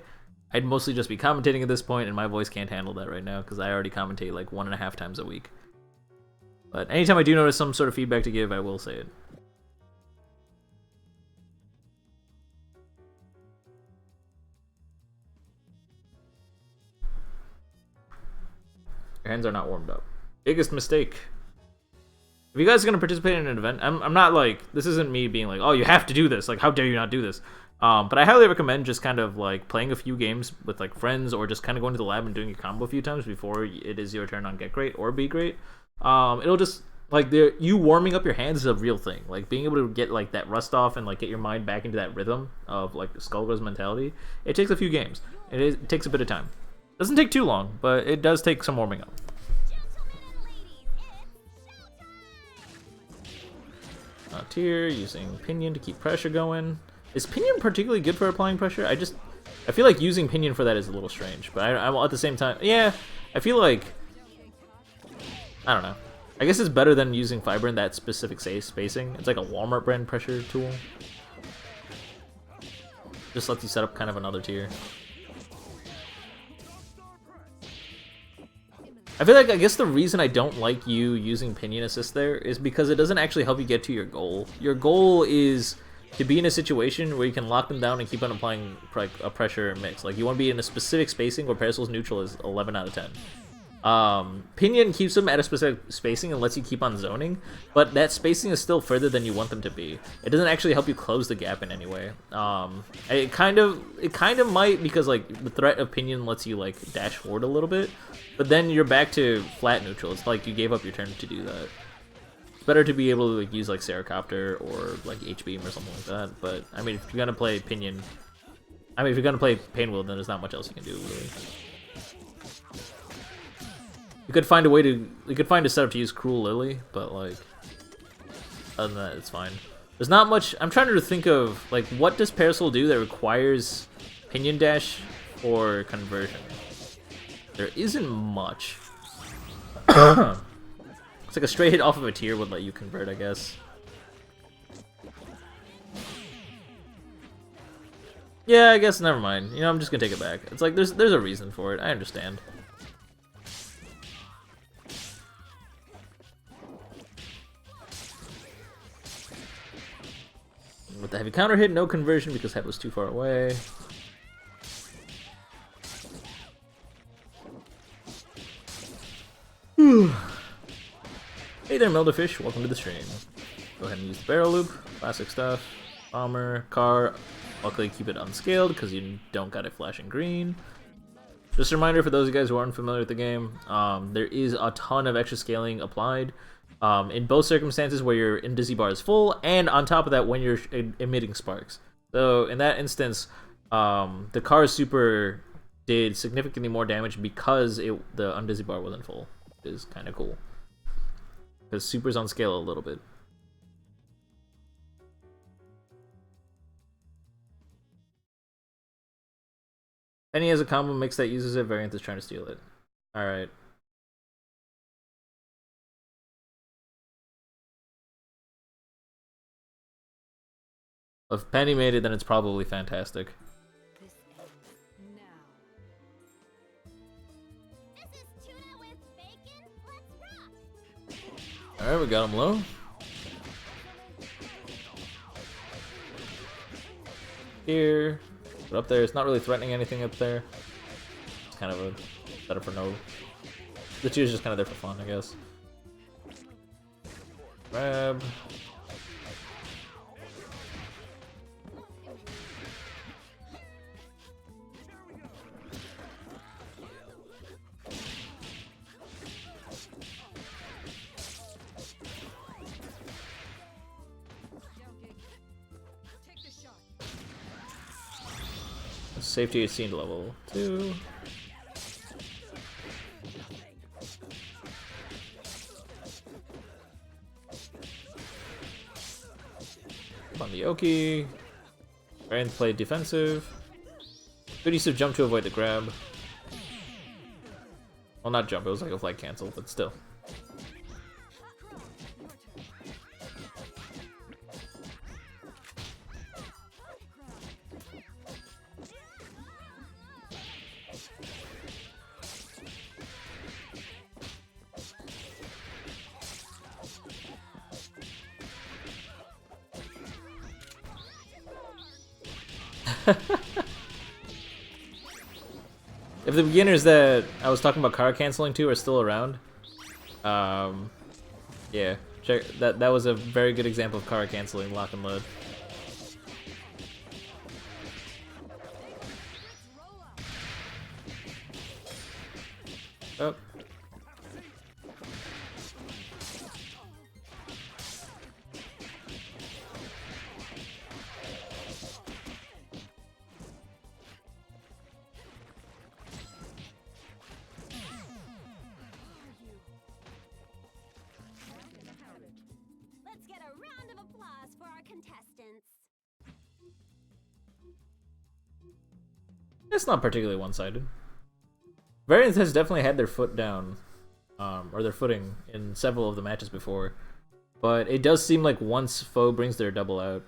I'd mostly just be commentating at this point, and my voice can't handle that right now, because I already commentate like 1.5 times a week. But anytime I do notice some sort of feedback to give, I will say it. Your hands are not warmed up. Biggest mistake. If you guys are going to participate in an event, I'm not like, this isn't me being like, oh, you have to do this, like, how dare you not do this. But I highly recommend just kind of like playing a few games with like friends, or just kind of going to the lab and doing a combo a few times before it is your turn on Get Great or Be Great. It'll just, like, you warming up your hands is a real thing. Like, being able to get like that rust off and like get your mind back into that rhythm of like Skullgirls mentality, it takes a few games. It takes a bit of time. Doesn't take too long, but it does take some warming up. Tier using Pinion to keep pressure going. Is Pinion particularly good for applying pressure? I feel like using Pinion for that is a little strange, but I'm at the same time, yeah, I feel like, I don't know. I guess it's better than using Fiber in that specific spacing. It's like a Walmart brand pressure tool. Just lets you set up kind of another tier. I feel like, I guess the reason I don't like you using Pinion Assist there is because it doesn't actually help you get to your goal. Your goal is to be in a situation where you can lock them down and keep on applying a pressure mix. Like, you want to be in a specific spacing where Parasol's neutral is 11 out of 10. Pinion keeps them at a specific spacing and lets you keep on zoning, but that spacing is still further than you want them to be. It doesn't actually help you close the gap in any way. It kind of might, because like the threat of Pinion lets you like dash forward a little bit, but then you're back to flat neutral. It's like you gave up your turn to do that. It's better to be able to like use like Seracopter or like H-Beam or something like that. But I mean, if you're gonna play Pinion, if you're gonna play Painwheel, then there's not much else you can do really. You could find a setup to use Cruel Lily, but like, other than that, it's fine. There's not much. I'm trying to think of like, what does Parasol do that requires Pinion Dash or conversion? There isn't much. It's like a straight hit off of a tier would let you convert, I guess. Yeah, I guess never mind. You know, I'm just gonna take it back. It's like there's a reason for it. I understand. With the heavy counter hit, no conversion because head was too far away. Hey there, Melderfish. Welcome to the stream. Go ahead and use the barrel loop. Classic stuff. Bomber, car. Luckily, keep it unscaled because you don't got it flashing green. Just a reminder for those of you guys who aren't familiar with the game, there is a ton of extra scaling applied. In both circumstances where your Indizzy bar is full, and on top of that when you're emitting sparks. So in that instance, the car's super did significantly more damage because the Undizzy bar wasn't full. It is kind of cool. Because super's on scale a little bit. Penny has a combo mix that uses it, Variant is trying to steal it. Alright. If Penny made it, then it's probably fantastic. This ends now. This is tuna with bacon. Let's rock. Alright, we got him low. here. But up there, it's not really threatening anything up there. It's kind of a setup for no. The two is just kind of there for fun, I guess. Grab. Safety is seen to level 2. On the Oki. Varian played defensive. Good use of jump to avoid the grab. Well, not jump, it was like a flag cancel, but still. If the beginners that I was talking about card canceling to are still around, yeah, check that. That was a very good example of card canceling lock and load. Oh. Let's get a round of applause for our contestants. It's not particularly one-sided. Variants has definitely had their foot down, or their footing in several of the matches before, but it does seem like once foe brings their double out,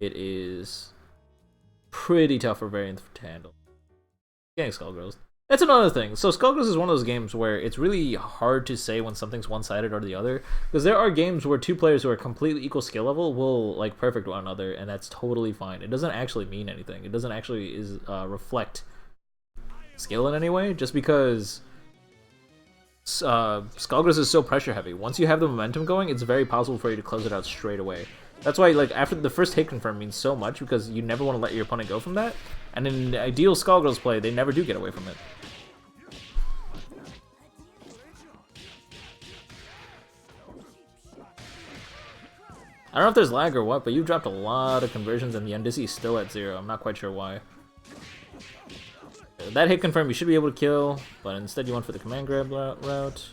it is pretty tough for Variants to handle. Getting Skullgirls. That's another thing. So Skullgirls is one of those games where it's really hard to say when something's one-sided or the other, because there are games where two players who are completely equal skill level will like perfect one another, and that's totally fine. It doesn't actually mean anything. It doesn't actually reflect skill in any way, just because Skullgirls is so pressure heavy. Once you have the momentum going, it's very possible for you to close it out straight away. That's why, like, after the first hit confirm means so much, because you never want to let your opponent go from that. And in ideal Skullgirls play, they never do get away from it. I don't know if there's lag or what, but you dropped a lot of conversions and the Undisi is still at 0. I'm not quite sure why. That hit confirm you should be able to kill, but instead you went for the command grab route.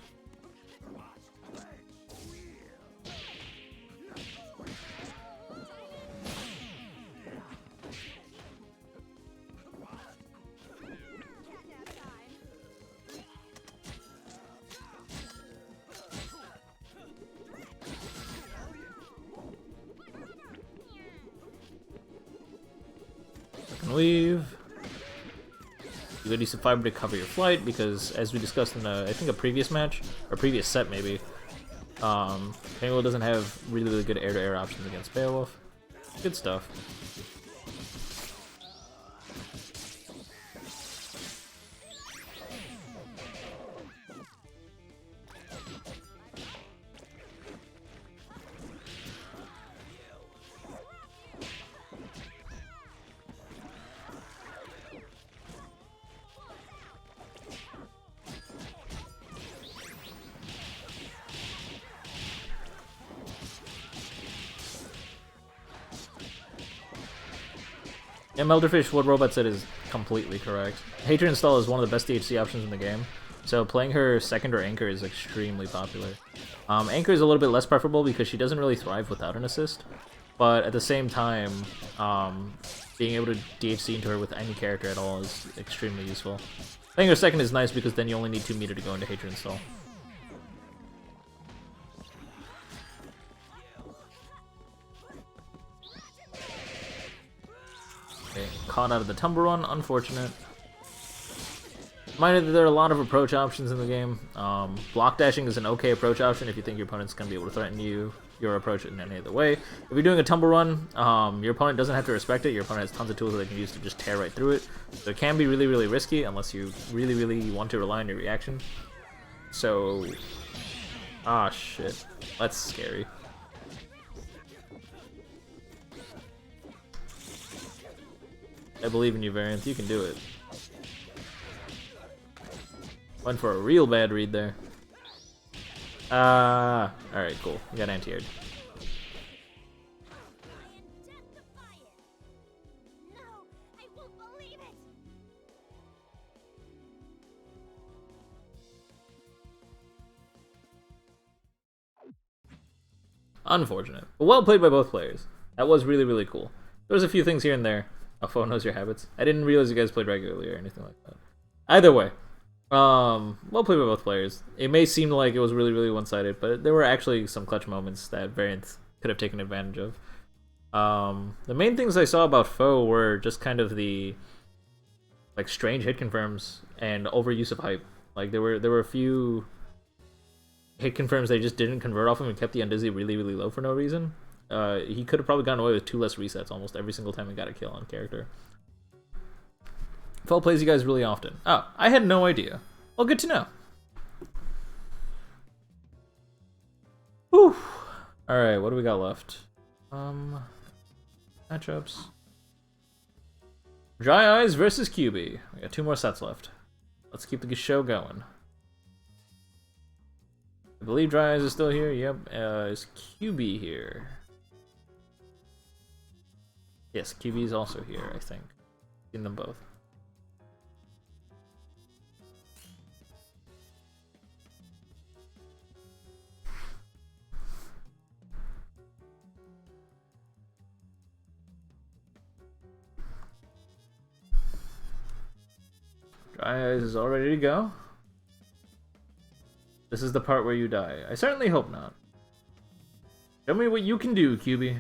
Leave. You could use some fiber to cover your flight because, as we discussed in I think a previous match or previous set maybe, Penguin doesn't have really good air-to-air options against Beowulf. Good stuff. Yeah, Melderfish, what Robot said is completely correct. Hatred Install is one of the best DHC options in the game, so playing her second or Anchor is extremely popular. Anchor is a little bit less preferable because she doesn't really thrive without an assist, but at the same time, being able to DHC into her with any character at all is extremely useful. Playing her second is nice because then you only need 2 meter to go into Hatred Install. Caught out of the Tumble Run, unfortunate. Mind that there are a lot of approach options in the game. Block dashing is an okay approach option if you think your opponent's going to be able to threaten you. your approach in any other way. If you're doing a tumble run, your opponent doesn't have to respect it. Your opponent has tons of tools that they can use to just tear right through it. So it can be really, really risky unless you really, really want to rely on your reaction. So, ah, shit, that's scary. I believe in you, Variant. You can do it. Went for a real bad read there. Alright, cool. We got anti-aired. Unfortunate. But well played by both players. That was really, really cool. There was a few things here and there. A phone knows your habits. I didn't realize you guys played regularly or anything like that. Either way. Well played by both players. It may seem like it was really, really one-sided, but there were actually some clutch moments that Variant could have taken advantage of. The main things I saw about Foe were just kind of the like strange hit confirms and overuse of hype. Like there were a few hit confirms they just didn't convert off him and kept the Undizzy really, really low for no reason. He could have probably gotten away with 2 less resets almost every single time he got a kill on character. Foe plays you guys really often. Oh, I had no idea. Well, good to know. Whew. Alright, what do we got left? Matchups. Dry Eyes versus QB. We got 2 more sets left. Let's keep the show going. I believe Dry Eyes is still here. Yep. Is QB here? Yes, QB is also here, I think. In them both. Dry Eyes is all ready to go. This is the part where you die. I certainly hope not. Show me what you can do, QB.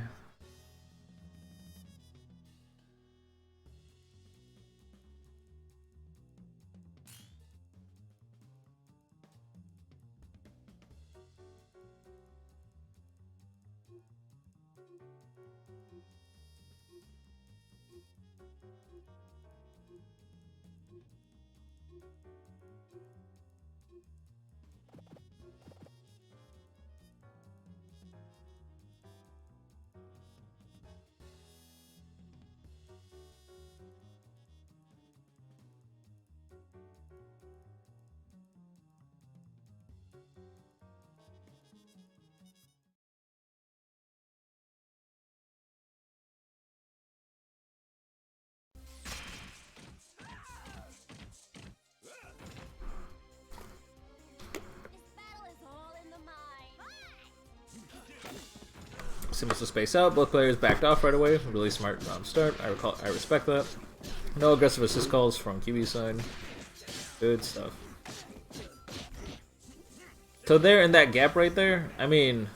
Seems to space out. Both players backed off right away. Really smart round start. I respect that. No aggressive assist calls from QB's side. Good stuff. So there in that gap right there, I mean,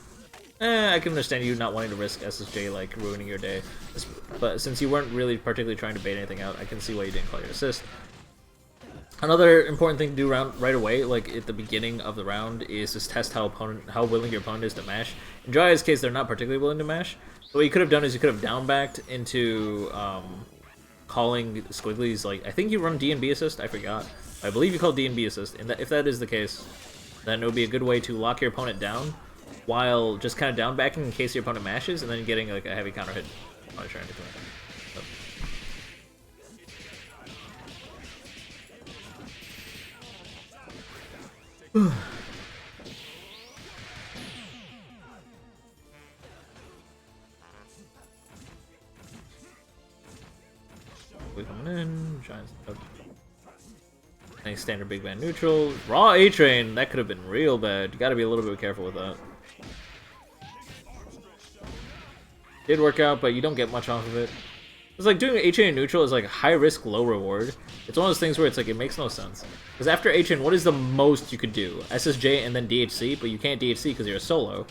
I can understand you not wanting to risk SSJ like ruining your day. But since you weren't really particularly trying to bait anything out, I can see why you didn't call your assist. Another important thing to do right away, like at the beginning of the round, is just test how willing your opponent is to mash. In Dry Eyes' case, they're not particularly willing to mash. So what you could have done is you could have down backed into calling Squigglies. Like I think you run D and B assist. I forgot. I believe you call D and B assist. And if that is the case, then it would be a good way to lock your opponent down while just kind of down backing in case your opponent mashes, and then getting like a heavy counter hit on trying to do it. We coming in, Giants up. Any standard big band neutral. Raw A-Train, that could have been real bad. You gotta be a little bit careful with that. Did work out, but you don't get much off of it. It's like doing A-Chain neutral is like high risk, low reward. It's one of those things where it's like, it makes no sense. Because after A-Chain, what is the most you could do? SSJ and then DHC, but you can't DHC because you're a solo.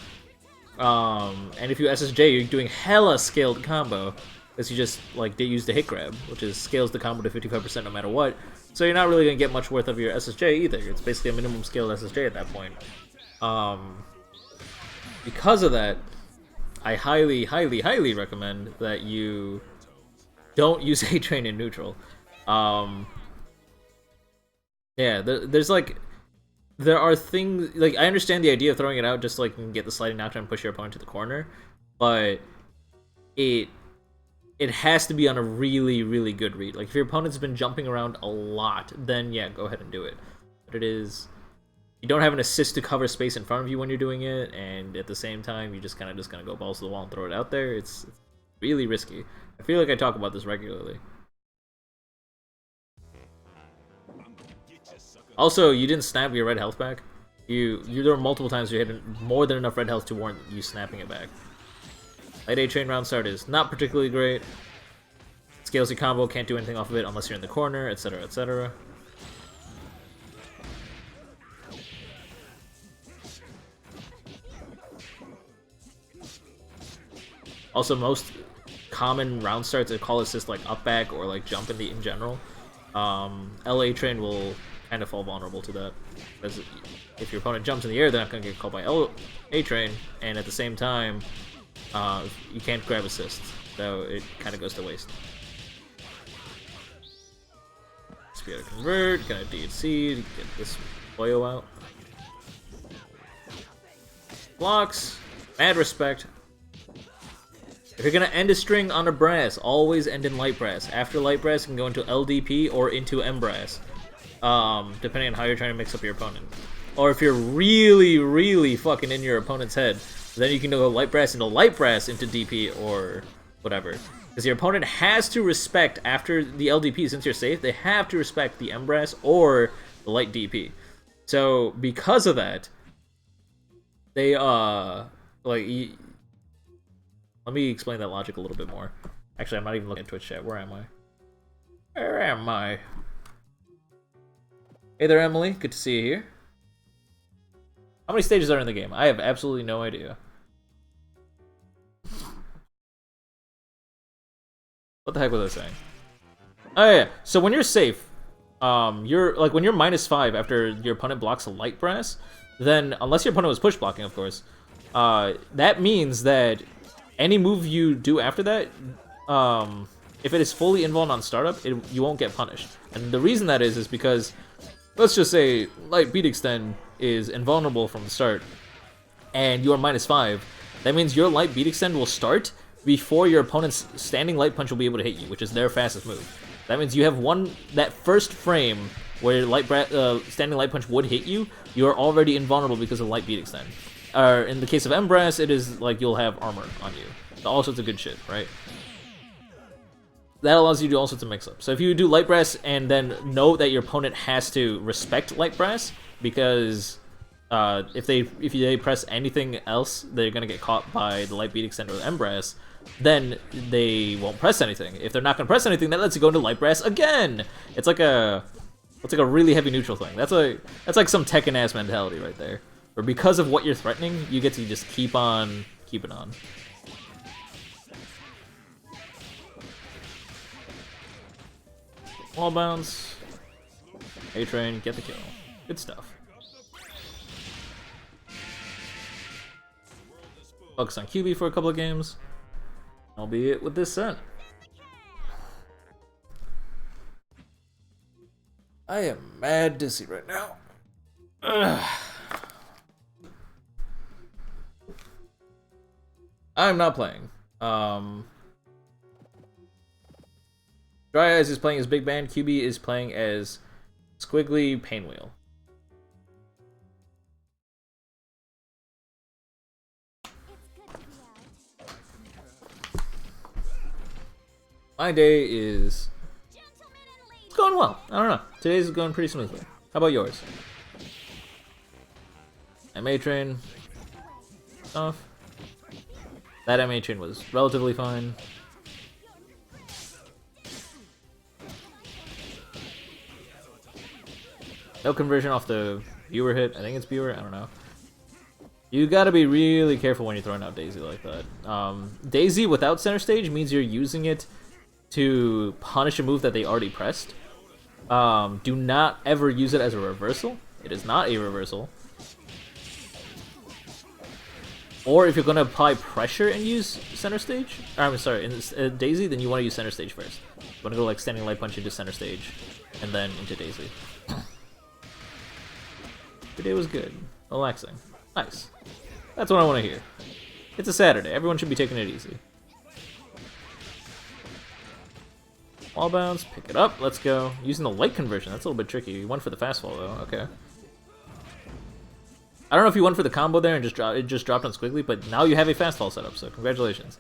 And if you SSJ, you're doing hella scaled combo. Because you just like use the hit grab, which is scales the combo to 55% no matter what. So you're not really going to get much worth of your SSJ either. It's basically a minimum scaled SSJ at that point. Because of that, I highly, highly, highly recommend that you don't use A-Train in neutral. Yeah, there's like, there are things, like, I understand the idea of throwing it out just so like you can get the sliding knockdown and push your opponent to the corner, but it has to be on a really, really good read. Like, if your opponent's been jumping around a lot, then yeah, go ahead and do it. But it is, you don't have an assist to cover space in front of you when you're doing it, and at the same time, you just kind of just gonna go balls to the wall and throw it out there. It's really risky. I feel like I talk about this regularly. Also, you didn't snap your red health back. There were multiple times you hit more than enough red health to warrant you snapping it back. Light A-Train round start is not particularly great. Scales your combo, can't do anything off of it unless you're in the corner, etc, etc. Also, most common round starts that call assist like up back or like jump in general. LA Train will kind of fall vulnerable to that. Because if your opponent jumps in the air, they're not going to get called by A Train, and at the same time, you can't grab assists, so it kind of goes to waste. Spear to convert, gonna DHC to get this Boyo out. Blocks, mad respect. If you're gonna end a string on a brass, always end in light brass. After light brass, you can go into LDP or into M brass, depending on how you're trying to mix up your opponent. Or if you're really, really fucking in your opponent's head, then you can go light brass into DP or whatever. Because your opponent has to respect, after the LDP, since you're safe, they have to respect the M brass or the light DP. So because of that, they like. Let me explain that logic a little bit more. Actually, I'm not even looking at Twitch chat. Where am I? Where am I? Hey there, Emily. Good to see you here. How many stages are in the game? I have absolutely no idea. What the heck was I saying? Oh yeah, so when you're safe, you're like when you're -5 after your opponent blocks a light brass, then unless your opponent was push blocking, of course, that means that any move you do after that, if it is fully invuln on startup, you won't get punished. And the reason that is because, let's just say, light beat extend is invulnerable from the start, and you are -5. That means your light beat extend will start before your opponent's standing light punch will be able to hit you, which is their fastest move. That means you have that first frame where standing light punch would hit you, you are already invulnerable because of light beat extend. In the case of M-Brass, it is like you'll have armor on you. All sorts of good shit, right? That allows you to do all sorts of mix-ups. So if you do Light Brass and then know that your opponent has to respect Light Brass, because if they press anything else, they're going to get caught by the Light Beat Extender or M-Brass, then they won't press anything. If they're not going to press anything, that lets you go into Light Brass again! It's like a really heavy neutral thing. That's like some Tekken-ass mentality right there. Or because of what you're threatening, you get to just keep on keeping on. Wall bounce. A-Train, get the kill. Good stuff. Focus on QB for a couple of games. Albeit with this set. I am mad dizzy right now. Ugh. I'm not playing. Dry Eyes is playing as Big Band. QB is playing as Squiggly Painwheel. My day is going well. I don't know. Today's going pretty smoothly. How about yours? MA Train off. That MA Train was relatively fine. No conversion off the viewer hit. I think it's viewer. I don't know. You gotta be really careful when you're throwing out Daisy like that. Daisy without center stage means you're using it to punish a move that they already pressed. Do not ever use it as a reversal. It is not a reversal. Or if you're going to apply pressure and use center stage, or I'm sorry, in Daisy, then you want to use center stage first. You want to go like standing light punch into center stage, and then into Daisy. Today was good. Relaxing. Nice. That's what I want to hear. It's a Saturday. Everyone should be taking it easy. Wall bounce, pick it up, let's go. Using the light conversion, that's a little bit tricky. You went for the fast fall though, okay. I don't know if you went for the combo there and it just dropped on Squiggly, but now you have a fast fall setup, so congratulations.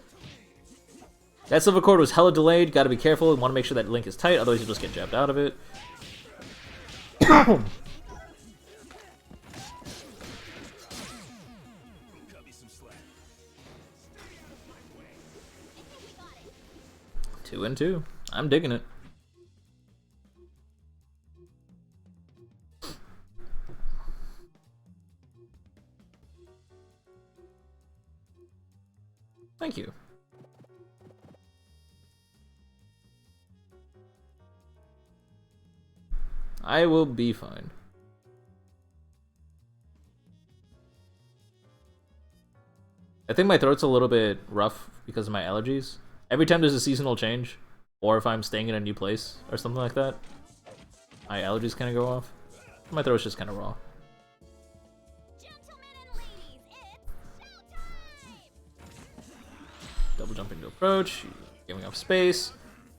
That silver cord was hella delayed, gotta be careful, want to make sure that link is tight, otherwise you'll just get jabbed out of it. 2 and 2. I'm digging it. Thank you. I will be fine. I think my throat's a little bit rough because of my allergies. Every time there's a seasonal change, or if I'm staying in a new place or something like that, my allergies kind of go off. My throat's just kind of raw. Double jumping to approach, giving up space.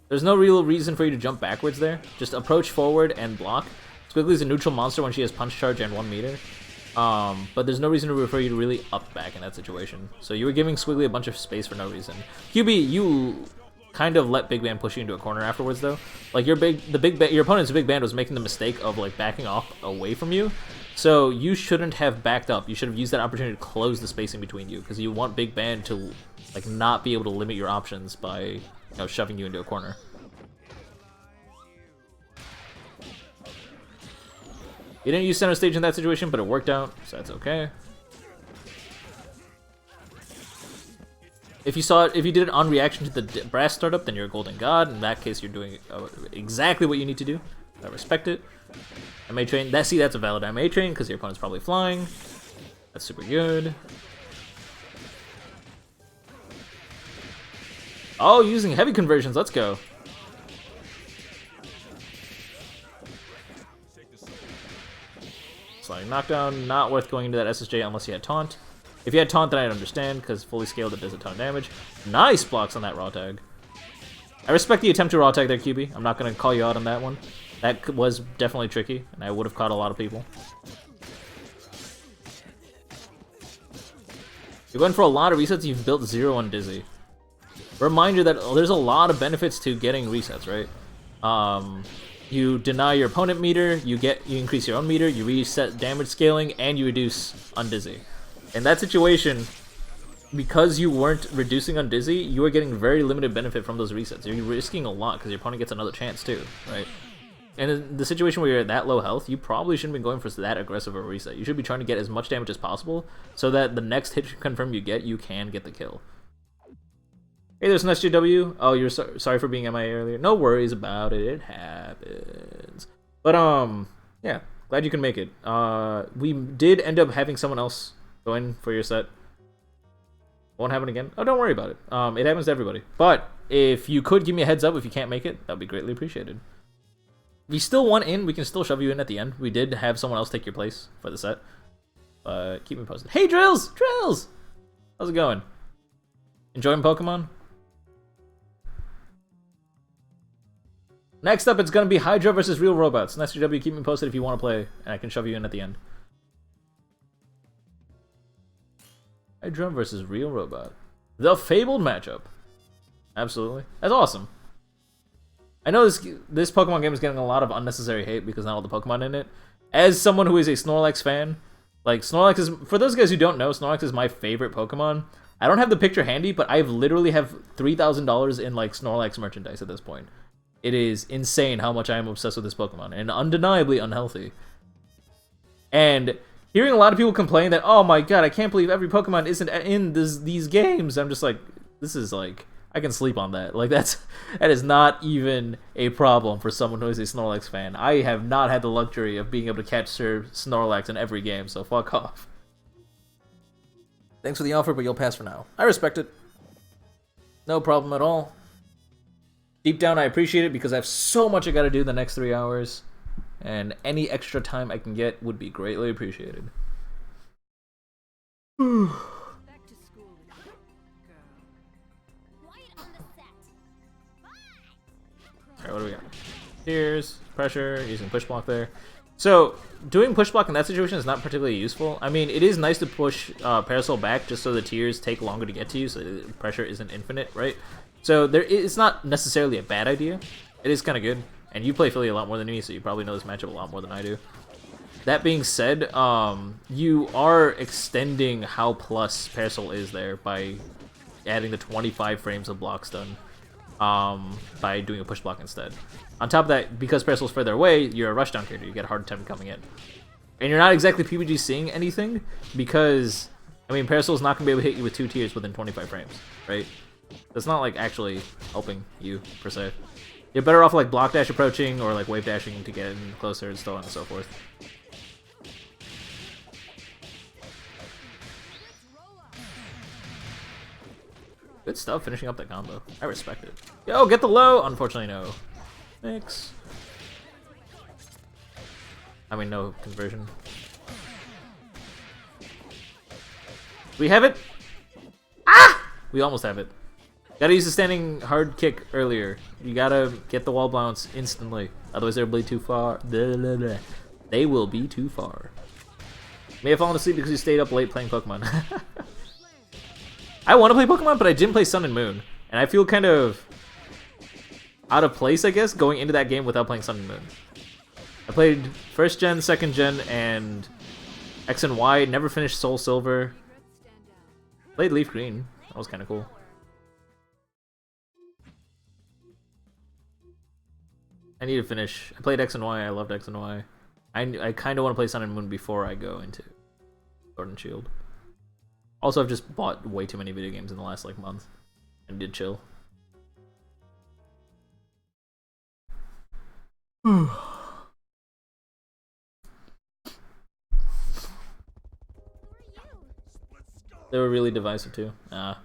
There's no real reason for you to jump backwards there. Just approach forward and block. Squiggly's a neutral monster when she has punch charge and 1 meter. But there's no reason for you to really up back in that situation. So you were giving Squiggly a bunch of space for no reason. QB, you kind of let Big Band push you into a corner afterwards though. Like your opponent's Big Band was making the mistake of like backing off away from you. So you shouldn't have backed up. You should have used that opportunity to close the spacing between you because you want Big Band to like not be able to limit your options by shoving you into a corner. You didn't use center stage in that situation, but it worked out, so that's okay. If you did it on reaction to the brass startup, then you're a golden god. In that case, you're doing exactly what you need to do. I respect it. MA train. That's a valid MA train because your opponent's probably flying. That's super good. Oh, using heavy conversions. Let's go. Sliding knockdown, not worth going into that SSJ unless you had taunt. If you had taunt, then I'd understand, because fully scaled it does a ton of damage. Nice blocks on that raw tag. I respect the attempt to raw tag there, QB. I'm not going to call you out on that one. That was definitely tricky, and I would have caught a lot of people. You're going for a lot of resets, you've built 0 on Dizzy. Reminder that there's a lot of benefits to getting resets, right? You deny your opponent meter, you increase your own meter, you reset damage scaling, and you reduce on Dizzy. In that situation, because you weren't reducing on Dizzy, you are getting very limited benefit from those resets. You're risking a lot because your opponent gets another chance too, right? And in the situation where you're at that low health, you probably shouldn't be going for that aggressive of a reset. You should be trying to get as much damage as possible so that the next hit confirm you can get the kill. Hey, there's an SJW. Oh, you're sorry for being MIA earlier. No worries about it. It happens. But, yeah. Glad you can make it. We did end up having someone else go in for your set. Won't happen again. Oh, don't worry about it. It happens to everybody. But if you could give me a heads up if you can't make it, that would be greatly appreciated. If you still want in, we can still shove you in at the end. We did have someone else take your place for the set. But keep me posted. Hey, Drills! Drills! How's it going? Enjoying Pokemon? Next up, it's going to be Hydra versus Real Robots. And SJW, keep me posted if you want to play, and I can shove you in at the end. Hydra versus Real Robot. The fabled matchup. Absolutely. That's awesome. I know this Pokemon game is getting a lot of unnecessary hate because not all the Pokemon in it. As someone who is a Snorlax fan, like Snorlax is, for those guys who don't know, Snorlax is my favorite Pokemon. I don't have the picture handy, but I literally have $3,000 in like Snorlax merchandise at this point. It is insane how much I am obsessed with this Pokemon, and undeniably unhealthy. And hearing a lot of people complain that, oh my god, I can't believe every Pokemon isn't in these games, I'm just like, this is like, I can sleep on that. Like, that is not even a problem for someone who is a Snorlax fan. I have not had the luxury of being able to catch Sir Snorlax in every game, so fuck off. Thanks for the offer, but you'll pass for now. I respect it. No problem at all. Deep down, I appreciate it because I have so much I gotta do the next 3 hours. And any extra time I can get would be greatly appreciated. Back to school with you, girl. Quiet on the set. Alright, what do we got? Tears, pressure, using push block there. So, doing push block in that situation is not particularly useful. I mean, it is nice to push Parasol back just so the tears take longer to get to you, so the pressure isn't infinite, right? So, it's not necessarily a bad idea. It is kind of good. And you play Philly a lot more than me, so you probably know this matchup a lot more than I do. That being said, you are extending how plus Parasol is there by adding the 25 frames of block stun by doing a push block instead. On top of that, because Parasol's further away, you're a rushdown character. You get a hard time coming in. And you're not exactly PvG seeing anything because, I mean, Parasol's not going to be able to hit you with 2 tiers within 25 frames, right? That's not, like, actually helping you, per se. You're better off, like, block dash approaching or, like, wave dashing to get in closer and so on and so forth. Good stuff, finishing up that combo. I respect it. Yo, get the low! Unfortunately, no. Mix. I mean, no conversion. We have it? Ah! We almost have it. Gotta use the standing hard kick earlier. You gotta get the wall bounce instantly. Otherwise they'll be too far. They will be too far. May have fallen asleep because you stayed up late playing Pokemon. I want to play Pokemon, but I didn't play Sun and Moon. And I feel kind of out of place, I guess, going into that game without playing Sun and Moon. I played 1st gen, 2nd gen, and X and Y. Never finished Soul Silver. Played Leaf Green. That was kind of cool. I need to finish. I played X and Y. I loved X and Y. I kind of want to play Sun and Moon before I go into Sword and Shield. Also, I've just bought way too many video games in the last, like, month. And did chill. They were really divisive, too. I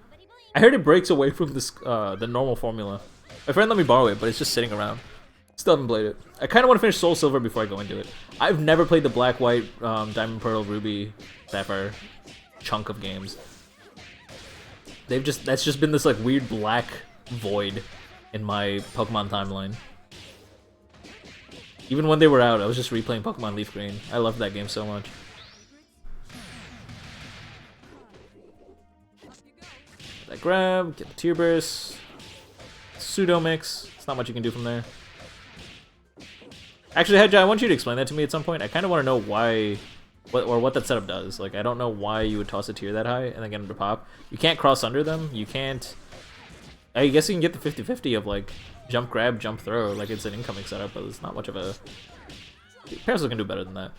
heard it breaks away from this, the normal formula. My friend let me borrow it, but it's just sitting around. Still haven't played it. I kind of want to finish Soul Silver before I go into it. I've never played the Black, White, Diamond, Pearl, Ruby, Sapphire chunk of games. That's just been this like weird black void in my Pokemon timeline. Even when they were out, I was just replaying Pokemon Leaf Green. I loved that game so much. That grab, get the Tear Burst, Pseudo Mix. It's not much you can do from there. Actually, Hedgehog, I want you to explain that to me at some point. I kind of want to know why, what that setup does. Like, I don't know why you would toss a tier that high and then get them to pop. You can't cross under them. You can't. I guess you can get the 50-50 of like jump, grab, jump, throw. Like it's an incoming setup, but it's not much of a. Parasol can do better than that.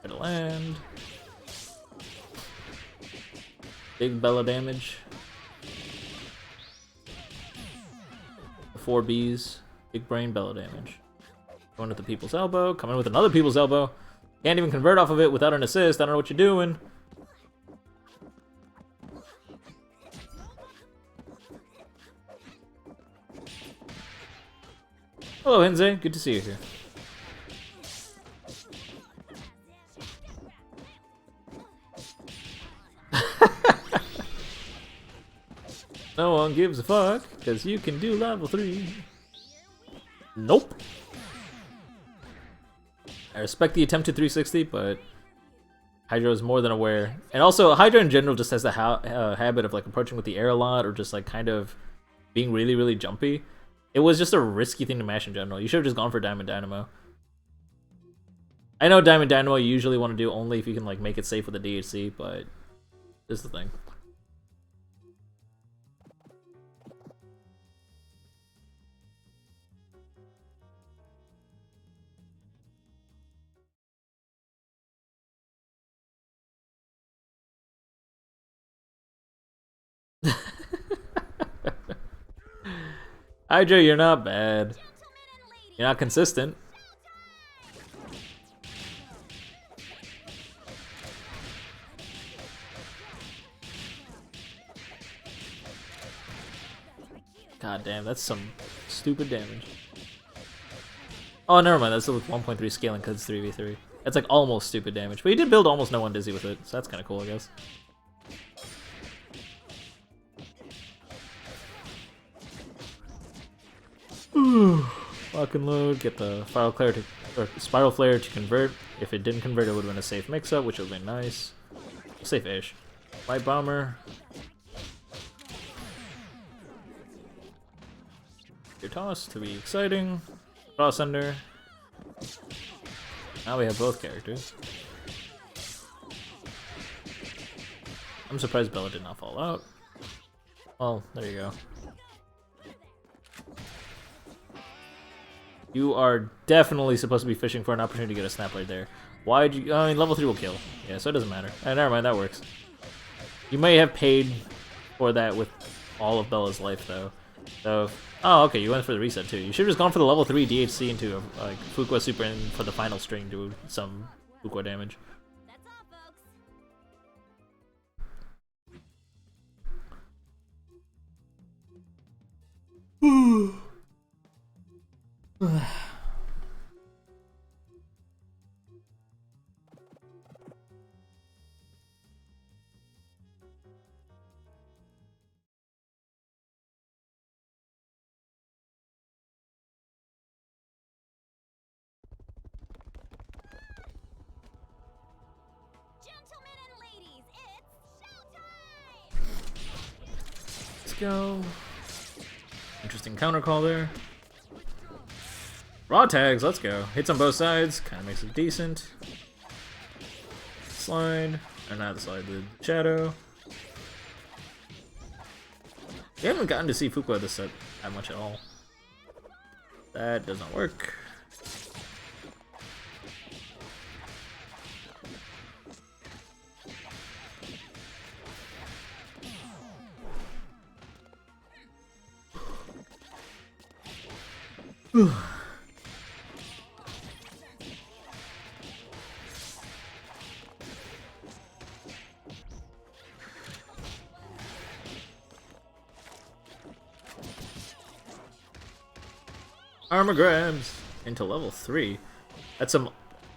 Try to land. Big Bella damage. 4 Bs. Big brain Bella damage. Going with the People's Elbow. Coming with another People's Elbow. Can't even convert off of it without an assist. I don't know what you're doing. Hello, Henze. Good to see you here. No one gives a fuck, because you can do level 3. Nope. I respect the attempted 360, but Hydra is more than aware. And also, Hydra in general just has the habit of like approaching with the air a lot, or just like kind of being really, really jumpy. It was just a risky thing to mash in general. You should have just gone for Diamond Dynamo. I know Diamond Dynamo you usually want to do only if you can like make it safe with the DHC, but this is the thing. Hydra, you're not bad. Gentlemen and You're not consistent. God damn, that's some stupid damage. Oh, never mind. That's still with 1.3 scaling because it's 3v3. That's like almost stupid damage. But he did build almost no one dizzy with it, so that's kind of cool, I guess. Lock and load. Get the spiral flare to convert. If it didn't convert, it would have been a safe mix-up, which would have been nice. Safe-ish. Light bomber. Your toss to be exciting. Cross under. Now we have both characters. I'm surprised Bella did not fall out. Well, there you go. You are definitely supposed to be fishing for an opportunity to get a snap right there. Why'd you... I mean, level 3 will kill. Yeah, so it doesn't matter. Never mind, that works. You may have paid for that with all of Bella's life, though. So... Oh, okay, you went for the reset, too. You should have just gone for the level 3 DHC into, like, Fuqua Super in for the final string to do some Fuqua damage. That's all, folks. Gentlemen and ladies, it's showtime! Let's go. Interesting counter call there. Raw tags, let's go. Hits on both sides, kind of makes it decent. Slide, or not the slide, the shadow. We haven't gotten to see Fuqua this set that much at all. That does not work. Armor grabs into level 3. That's some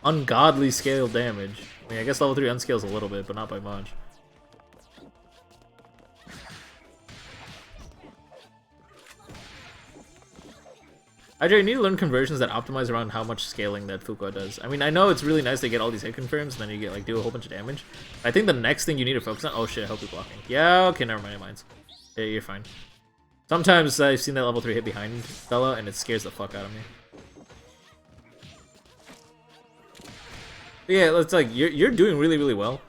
ungodly scale damage. I mean, I guess level 3 unscales a little bit, but not by much. You need to learn conversions that optimize around how much scaling that Fuqua does. I mean, I know it's really nice to get all these hit confirms, and then you get like do a whole bunch of damage. I think the next thing you need to focus on... Oh shit, I hope you're blocking. Yeah, okay, never mind, mine. Yeah, you're fine. Sometimes I've seen that level 3 hit behind Bella, and it scares the fuck out of me. But yeah, it's like, you're doing really, really well.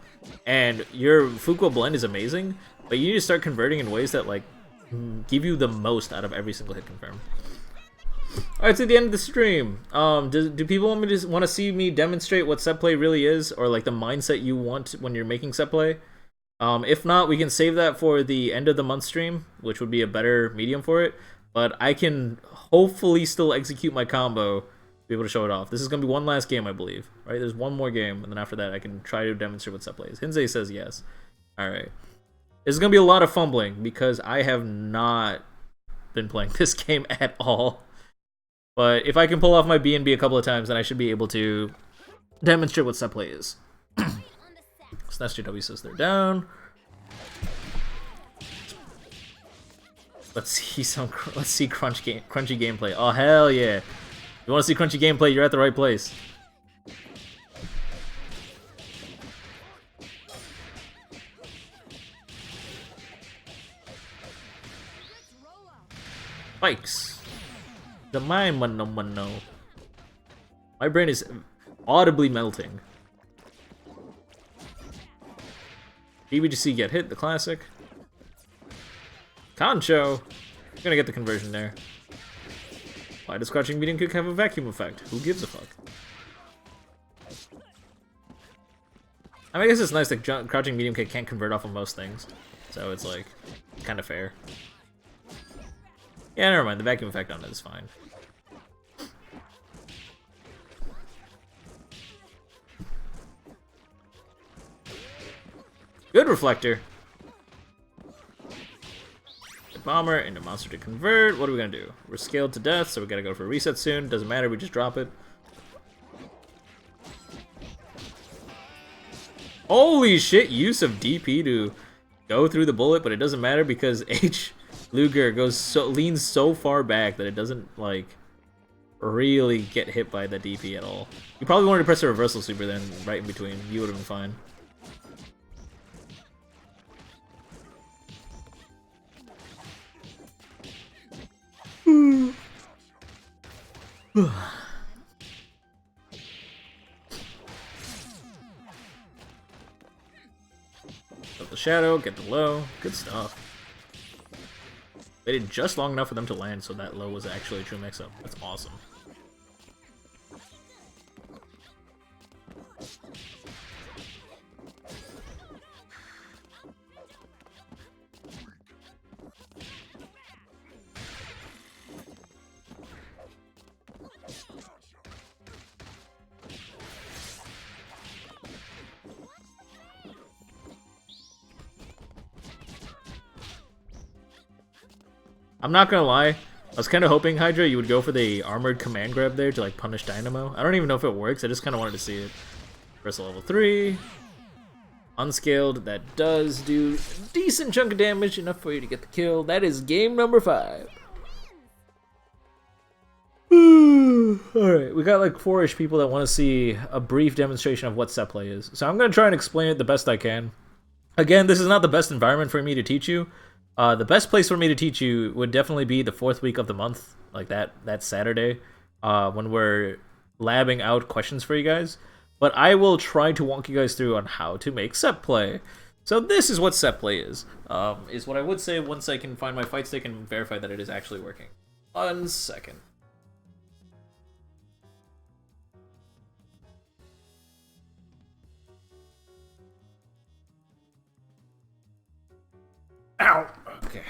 And your Fuqua blend is amazing, but you need to start converting in ways that like give you the most out of every single hit confirm. Alright, so at the end of the stream, do people want to see me demonstrate what set play really is, or like the mindset you want when you're making set play? If not, we can save that for the end of the month stream, which would be a better medium for it. But I can hopefully still execute my combo to be able to show it off. This is going to be one last game, I believe. Right? There's one more game, and then after that I can try to demonstrate what set play is. Hinze says yes. Alright. This is going to be a lot of fumbling, because I have not been playing this game at all. But if I can pull off my B&B a couple of times, then I should be able to demonstrate what set play is. Snatch JW says they're down. Let's see crunchy gameplay. Oh hell yeah! If you want to see crunchy gameplay, you're at the right place. Spikes. The mine no. My brain is audibly melting. BBGC get hit, the classic. Concho! Gonna get the conversion there. Why does crouching medium kick have a vacuum effect? Who gives a fuck? I mean, I guess it's nice that crouching medium kick can't convert off of most things. So it's like, kind of fair. Yeah, never mind, the vacuum effect on it is fine. Good reflector. The bomber into monster to convert. What are we gonna do? We're scaled to death, so we gotta go for a reset soon. Doesn't matter, we just drop it. Holy shit, use of DP to go through the bullet, but it doesn't matter because H. Luger leans so far back that it doesn't, like, really get hit by the DP at all. You probably wanted to press a reversal super then, right in between. You would have been fine. Get the shadow, get the low. Good stuff. Waited just long enough for them to land so that low was actually a true mix-up. That's awesome. I'm not gonna lie, I was kind of hoping, Hydra, you would go for the armored command grab there to, like, punish Dynamo. I don't even know if it works, I just kind of wanted to see it. Bristle level 3. Unscaled, that does do a decent chunk of damage, enough for you to get the kill. That is game number 5. Alright, we got like 4-ish people that want to see a brief demonstration of what set play is. So I'm going to try and explain it the best I can. Again, this is not the best environment for me to teach you. The best place for me to teach you would definitely be the 4th week of the month, like that Saturday, when we're labbing out questions for you guys. But I will try to walk you guys through on how to make set play. So this is what set play is what I would say once I can find my fight stick and verify that it is actually working. 1 second. Ow! Okay.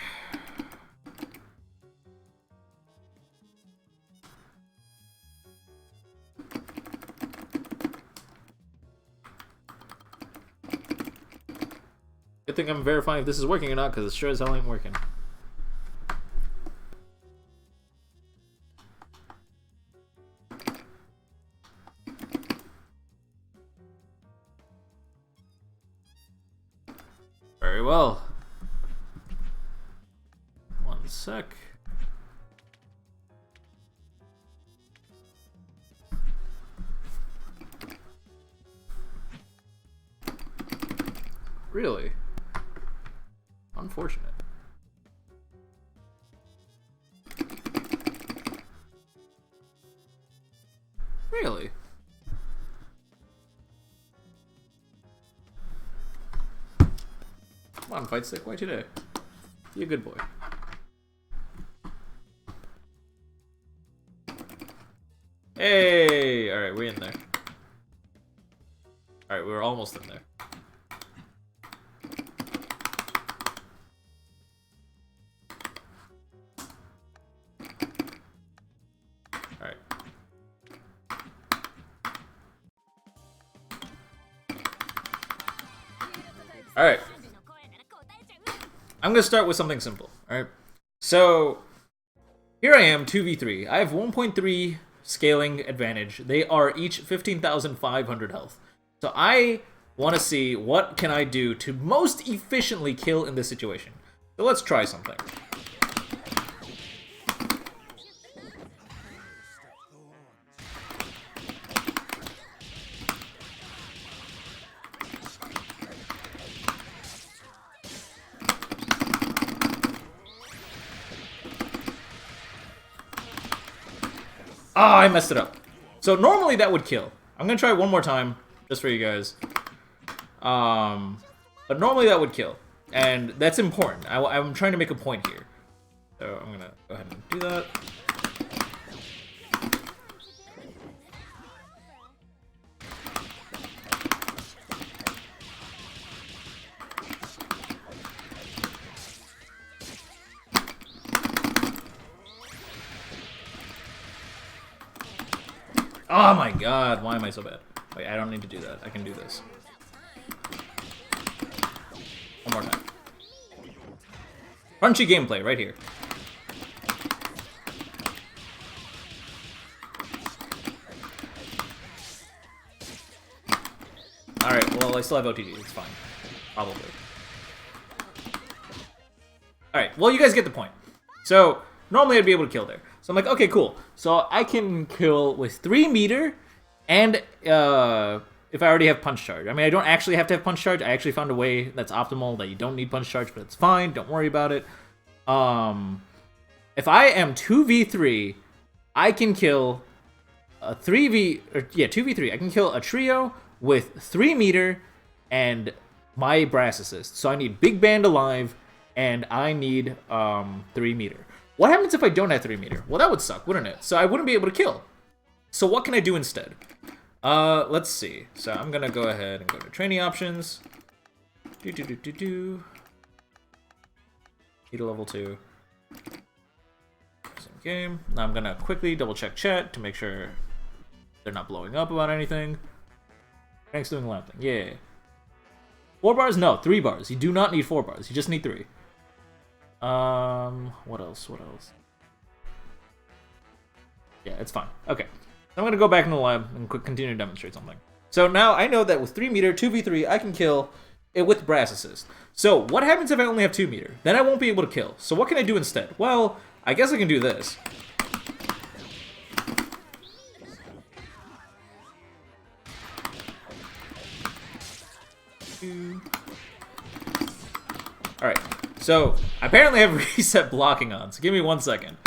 Good thing I'm verifying if this is working or not, because it sure as hell ain't working. Very well. 1 sec. Really? Unfortunate. Really? Come on, fight stick, why today? Be a good boy. Hey! Alright, we're in there. Alright, we're almost in there. Alright. Alright. I'm gonna start with something simple, alright? So, here I am, 2v3. I have 1.3 scaling advantage. They are each 15,500 health. So I want to see what can I do to most efficiently kill in this situation. So let's try something. Ah, I messed it up. So normally that would kill. I'm gonna try one more time, just for you guys. But normally that would kill, and that's important. I'm trying to make a point here. So I'm gonna go ahead and do that. Oh my god, why am I so bad? Wait, I don't need to do that. I can do this. Punchy gameplay right here. Alright, well, I still have OTG. It's fine. Probably. Alright, well, you guys get the point. So, normally I'd be able to kill there. So I'm like, okay, cool. So I can kill with 3 meter, and if I already have punch charge. I mean, I don't actually have to have punch charge. I actually found a way that's optimal that you don't need punch charge, but it's fine. Don't worry about it. If I am 2v3, I can kill a 2v3. I can kill a trio with 3 meter and my brass assist. So I need Big Band alive, and I need 3 meter. What happens if I don't have 3 meter? Well, that would suck, wouldn't it? So I wouldn't be able to kill. So what can I do instead? Let's see. So I'm gonna go ahead and go to training options. Need a level 2. Same game. Now I'm gonna quickly double check chat to make sure they're not blowing up about anything. Thanks doing lamp thing. Yeah. 4 bars? No, 3 bars. You do not need 4 bars. You just need 3. What else? Yeah, it's fine. Okay. I'm gonna go back in the lab and continue to demonstrate something. So now I know that with 3 meter, 2v3, I can kill it with brass assist. So what happens if I only have 2 meter? Then I won't be able to kill. So what can I do instead? Well, I guess I can do this. Alright, so I apparently have reset blocking on, so give me 1 second.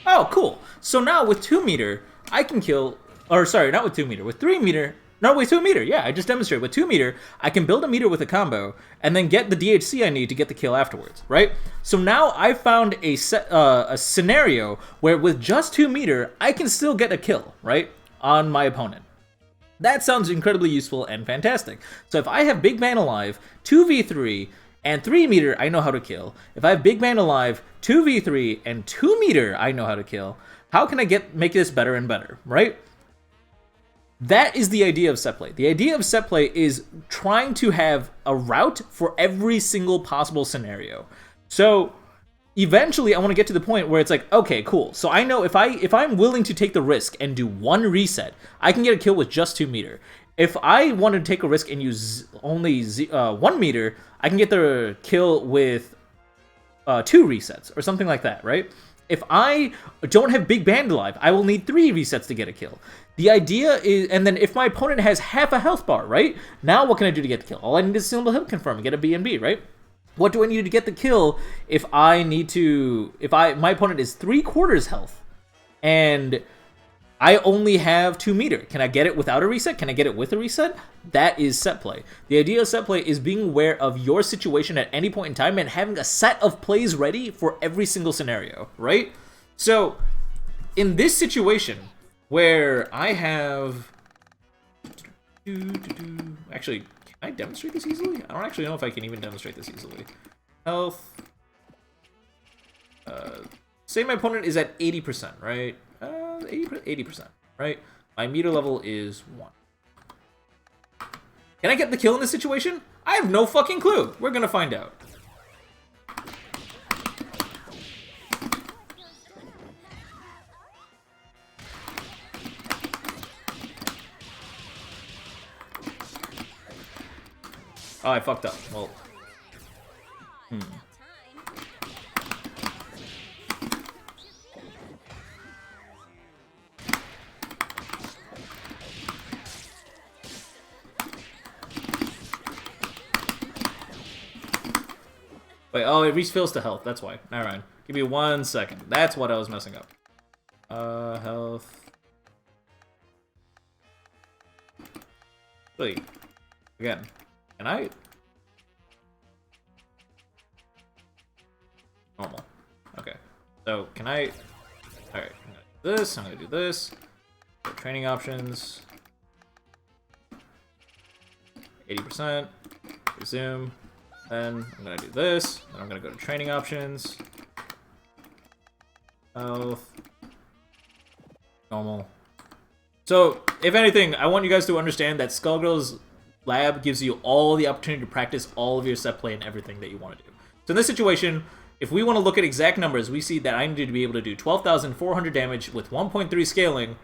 Oh, cool. So now with 2 meter, I can kill, or sorry, not with 2 meter, with 3 meter, no, with 2 meter, yeah, I just demonstrated. With 2 meter, I can build a meter with a combo, and then get the DHC I need to get the kill afterwards, right? So now I found a scenario where with just 2 meter, I can still get a kill, right, on my opponent. That sounds incredibly useful and fantastic. So if I have Big Man alive, 2v3, and 3 meter, I know how to kill. If I have Big Man alive, 2v3, and 2 meter, I know how to kill. How can I make this better and better, right? That is the idea of set play. The idea of set play is trying to have a route for every single possible scenario. So eventually I want to get to the point where it's like, okay, cool. So I know if I'm willing to take the risk and do 1 reset, I can get a kill with just 2 meter. If I want to take a risk and use only 1 meter, I can get the kill with 2 resets or something like that, right? If I don't have Big Band alive, I will need 3 resets to get a kill. The idea is, and then if my opponent has half a health bar, right? Now what can I do to get the kill? All I need is a single hit confirm and get a BNB, right? What do I need to get the kill if my opponent is 3/4 health and I only have 2 meter? Can I get it without a reset? Can I get it with a reset? That is set play. The idea of set play is being aware of your situation at any point in time and having a set of plays ready for every single scenario, right? So, in this situation, where I have... Actually, can I demonstrate this easily? I don't actually know if I can even demonstrate this easily. Health... say my opponent is at 80%, right? 80%, right? My meter level is 1. Can I get the kill in this situation? I have no fucking clue. We're gonna find out. Oh, I fucked up. Well. Wait, oh, it refills to health. That's why. Never mind. Give me 1 second. That's what I was messing up. Health. Wait. Again. Can I? Normal. Okay. So can I? All right, I'm gonna do this. I'm gonna do this. Training options. 80%. Resume. Then I'm gonna do this. Then I'm gonna go to training options. Health. Normal. So, if anything, I want you guys to understand that Skullgirls Lab gives you all the opportunity to practice all of your set play and everything that you want to do. So in this situation, if we want to look at exact numbers, we see that I need to be able to do 12,400 damage with 1.3 scaling,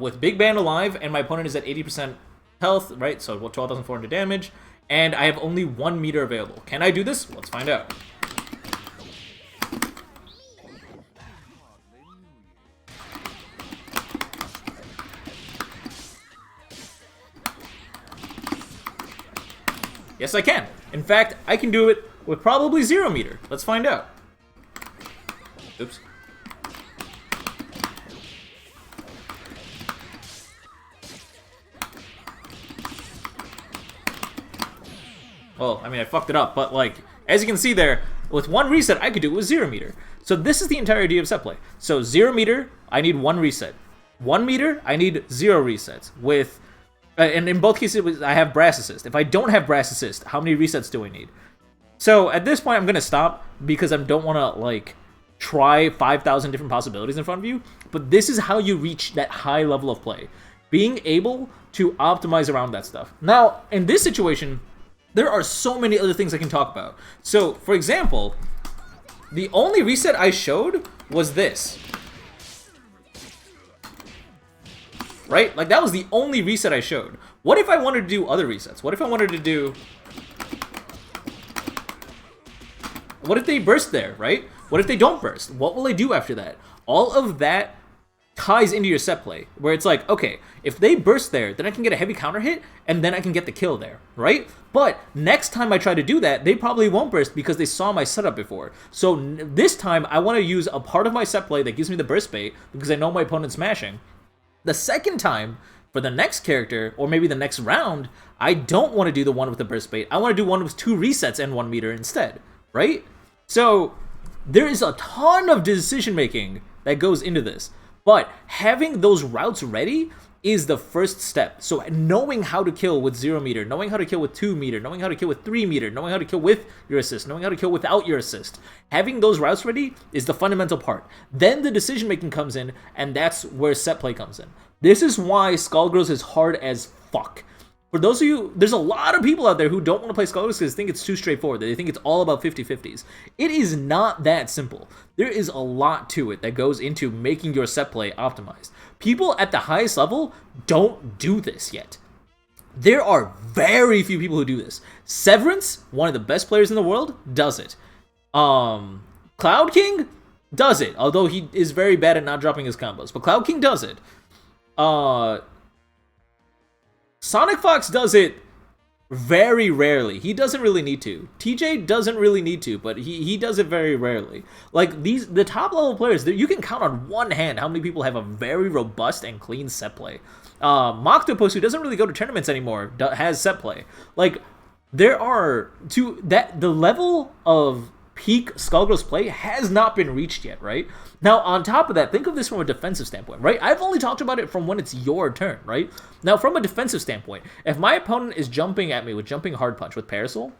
with Big Band alive, and my opponent is at 80% health, right? So 12,400 damage, and I have only 1 meter available. Can I do this? Let's find out. Yes, I can. In fact, I can do it with probably 0 meter. Let's find out. Oops. Well, I mean, I fucked it up, but like, as you can see there, with 1 reset, I could do it with 0 meter. So this is the entire idea of set play. So 0 meter, I need 1 reset. 1 meter, I need 0 resets. With and in both cases, I have Brass Assist. If I don't have Brass Assist, how many resets do I need? So at this point, I'm going to stop because I don't want to, like, try 5,000 different possibilities in front of you. But this is how you reach that high level of play. Being able to optimize around that stuff. Now, in this situation, there are so many other things I can talk about. So, for example, the only reset I showed was this. Right? Like, that was the only reset I showed. What if I wanted to do other resets? What if I wanted to do... What if they burst there, right? What if they don't burst? What will I do after that? All of that ties into your set play, where it's like, okay, if they burst there, then I can get a heavy counter hit, and then I can get the kill there, right? But next time I try to do that, they probably won't burst because they saw my setup before. So this time, I want to use a part of my set play that gives me the burst bait, because I know my opponent's smashing. The second time, for the next character, or maybe the next round, I don't want to do the one with the burst bait. I want to do one with 2 resets and 1 meter instead, right? So there is a ton of decision making that goes into this, but having those routes ready is the first step. So knowing how to kill with 0 meter, knowing how to kill with 2 meter, knowing how to kill with 3 meter, knowing how to kill with your assist, knowing how to kill without your assist, having those routes ready is the fundamental part. Then the decision making comes in, and that's where set play comes in. This is why Skullgirls is hard as fuck. For those of you, there's a lot of people out there who don't want to play Skullgirls because they think it's too straightforward. They think it's all about 50-50s. It is not that simple. There is a lot to it that goes into making your set play optimized. People at the highest level don't do this yet. There are very few people who do this. Severance, one of the best players in the world, does it. Cloud King does it, although he is very bad at not dropping his combos. But Cloud King does it. Sonic Fox does it very rarely. He doesn't really need to. TJ doesn't really need to, but he does it very rarely. Like, the top level players, you can count on one hand how many people have a very robust and clean set play. Moctopus, who doesn't really go to tournaments anymore, has set play. Like, there are the level of peak Skullgirls play has not been reached yet, right? Now, on top of that, think of this from a defensive standpoint, right? I've only talked about it from when it's your turn, right? Now, from a defensive standpoint, if my opponent is jumping at me with jumping hard punch with Parasol,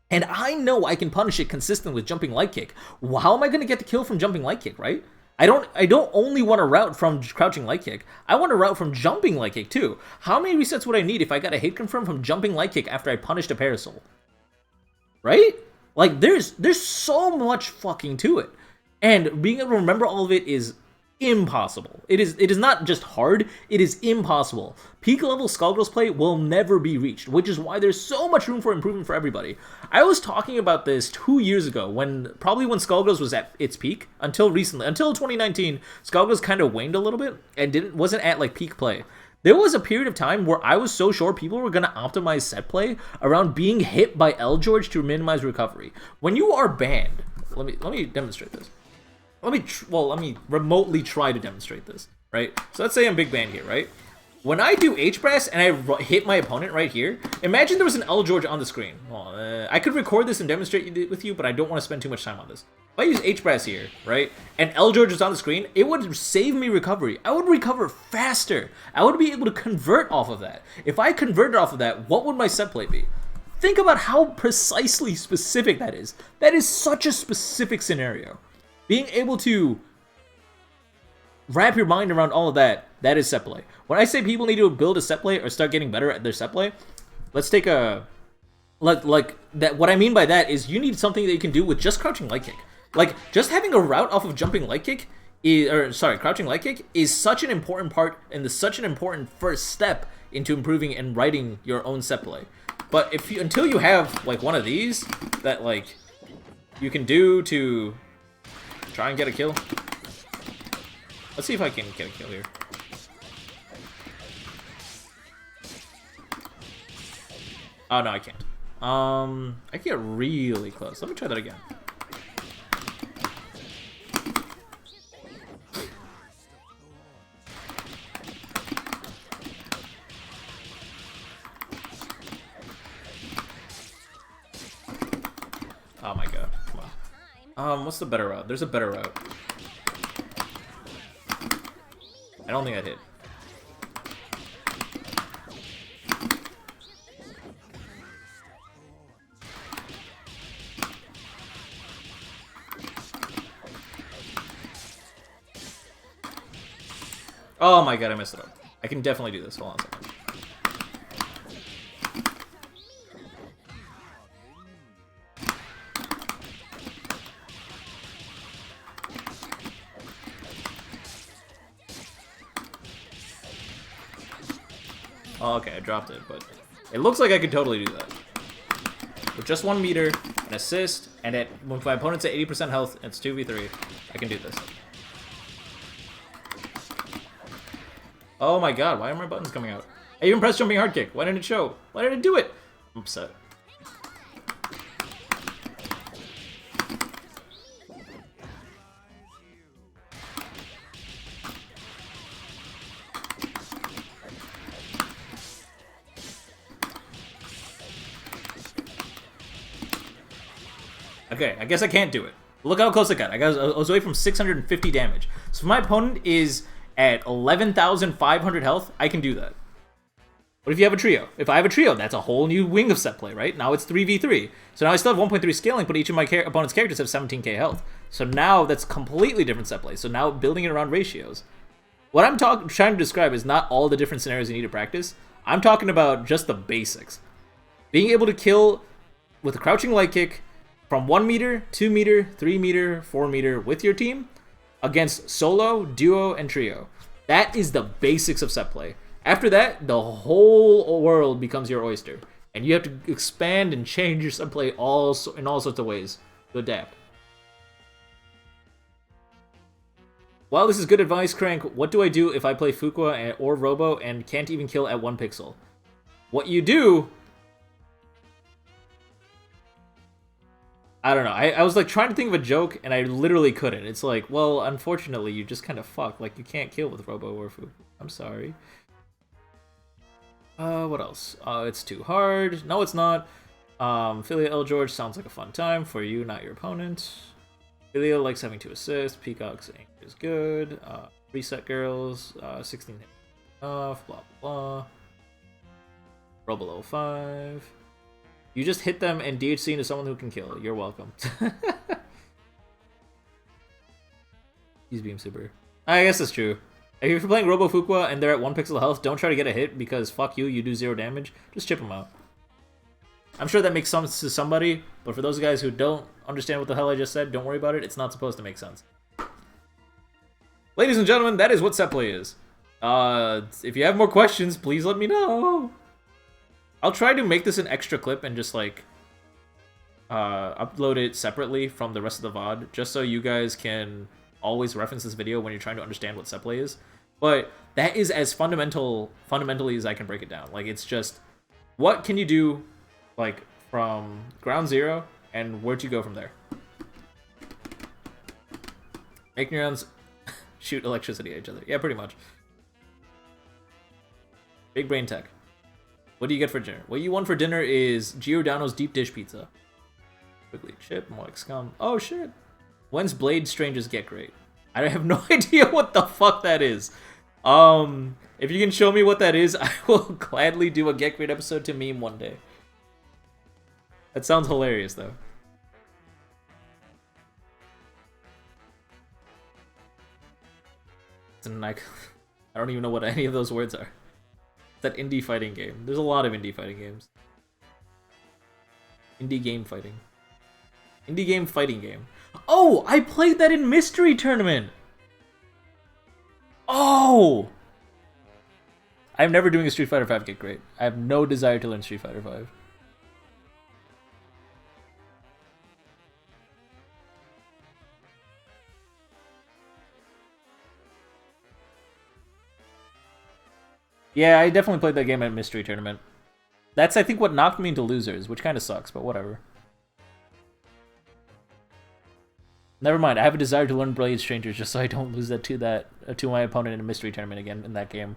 and I know I can punish it consistently with jumping light kick, how am I going to get the kill from jumping light kick, right? I don't only want to route from crouching light kick. I want to route from jumping light kick too. How many resets would I need if I got a hit confirm from jumping light kick after I punished a Parasol? Right? Like, there's so much fucking to it. And being able to remember all of it is impossible. It is not just hard, it is impossible. Peak level Skullgirls play will never be reached, which is why there's so much room for improvement for everybody. I was talking about this 2 years ago, probably when Skullgirls was at its peak, until recently. Until 2019, Skullgirls kind of waned a little bit, and wasn't at, like, peak play. There was a period of time where I was so sure people were going to optimize set play around being hit by L George to minimize recovery. When you are banned, let me demonstrate this. Let me remotely try to demonstrate this, right? So let's say I'm big banned here, right? When I do H-Brass and I hit my opponent right here, imagine there was an L George on the screen. Well, I could record this and demonstrate it with you, but I don't want to spend too much time on this. If I use H-Brass here, right, and L George is on the screen, it would save me recovery. I would recover faster. I would be able to convert off of that. If I converted off of that, what would my set play be? Think about how precisely specific that is. That is such a specific scenario. Being able to wrap your mind around all of that, that is set play. When I say people need to build a set play or start getting better at their set play, let's take a... Like that. What I mean by that is you need something that you can do with just crouching light kick. Like, just having a route off of jumping light kick, crouching light kick, is such an important part and such an important first step into improving and writing your own set play. But if you, until you have, like, one of these that, like, you can do to try and get a kill. Let's see if I can get a kill here. Oh, no, I can't. I can get really close. Let me try that again. Oh my god, come on. What's the better route? There's a better route. I don't think that hit. Oh my god, I messed it up. I can definitely do this. Hold on a second. Oh, okay, I dropped it, but it looks like I could totally do that. With just 1 meter, an assist, and with my opponent's at 80% health, it's 2v3, I can do this. Oh my god, why are my buttons coming out? I even pressed jumping hard kick. Why didn't it show? Why did it do it? I'm upset. Okay, I guess I can't do it. Look how close I got. I was away from 650 damage. So if my opponent is at 11,500 health, I can do that. What if you have a trio? If I have a trio, that's a whole new wing of set play, right? Now it's 3v3. So now I still have 1.3 scaling, but each of my opponent's characters have 17k health. So now that's completely different set play. So now building it around ratios. What I'm trying to describe is not all the different scenarios you need to practice. I'm talking about just the basics. Being able to kill with a crouching light kick from 1 meter, 2 meter, 3 meter, 4 meter with your team against solo, duo, and trio. That is the basics of set play. After that, the whole world becomes your oyster. And you have to expand and change your set play in all sorts of ways to adapt. While this is good advice, Crank, what do I do if I play Fuqua or Robo and can't even kill at 1 pixel? What you do... I don't know. I was like trying to think of a joke and I literally couldn't. It's like, well, unfortunately, you just kind of fuck. Like, you can't kill with Robo or Fuqua. I'm sorry. What else? It's too hard. No, it's not. Philia L. George sounds like a fun time for you, not your opponent. Philia likes having 2 assists. Peacock's aim is good. Reset Girls, 16 hit off, blah, blah, blah. Roll below 5. You just hit them and DHC into someone who can kill. You're welcome. He's beam super. I guess that's true. If you're playing Robo Fuqua and they're at 1 pixel health, don't try to get a hit because fuck you, you do 0 damage. Just chip them out. I'm sure that makes sense to somebody, but for those guys who don't understand what the hell I just said, don't worry about it. It's not supposed to make sense. Ladies and gentlemen, that is what set play is. If you have more questions, please let me know. I'll try to make this an extra clip and just like upload it separately from the rest of the VOD, just so you guys can always reference this video when you're trying to understand what set play is. But that is as fundamentally as I can break it down. Like, it's just, what can you do, like, from ground zero, and where'd you go from there? Make neurons shoot electricity at each other. Yeah, pretty much. Big brain tech. What do you get for dinner? What you want for dinner is Giordano's deep dish pizza. Quickly chip, more like scum. Oh shit. When's Blade Strangers Get Great? I have no idea what the fuck that is. If you can show me what that is, I will gladly do a Get Great episode to meme one day. That sounds hilarious, though. It's an I don't even know what any of those words are. That indie fighting game. There's a lot of indie fighting games. Indie game fighting. Indie game fighting game. Oh, I played that in Mystery Tournament! Oh! I'm never doing a Street Fighter V Get Great. I have no desire to learn Street Fighter V. Yeah, I definitely played that game at Mystery Tournament. That's, I think, what knocked me into losers, which kind of sucks, but whatever. Never mind, I have a desire to learn Blade Strangers just so I don't lose that to my opponent in a Mystery Tournament again in that game.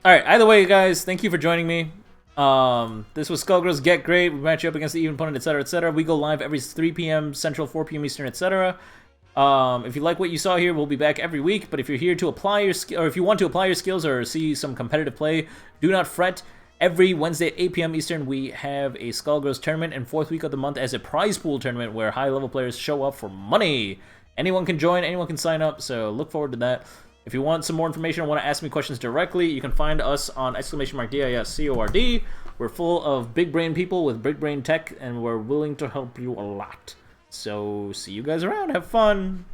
Alright, either way, guys, thank you for joining me. This was Skullgirls Get Great. We match you up against the even opponent, etc., etc. We go live every 3 p.m. Central, 4 p.m. Eastern, etc. If you like what you saw here, we'll be back every week. But if you're here to apply your or if you want to apply your skills or see some competitive play, do not fret. Every Wednesday at 8 p.m. Eastern, we have a Skullgirls tournament, and 4th week of the month as a prize pool tournament where high-level players show up for money. Anyone can join, anyone can sign up, so look forward to that. If you want some more information or want to ask me questions directly, you can find us on !DISCORD. We're full of big brain people with big brain tech, and we're willing to help you a lot. So, see you guys around. Have fun!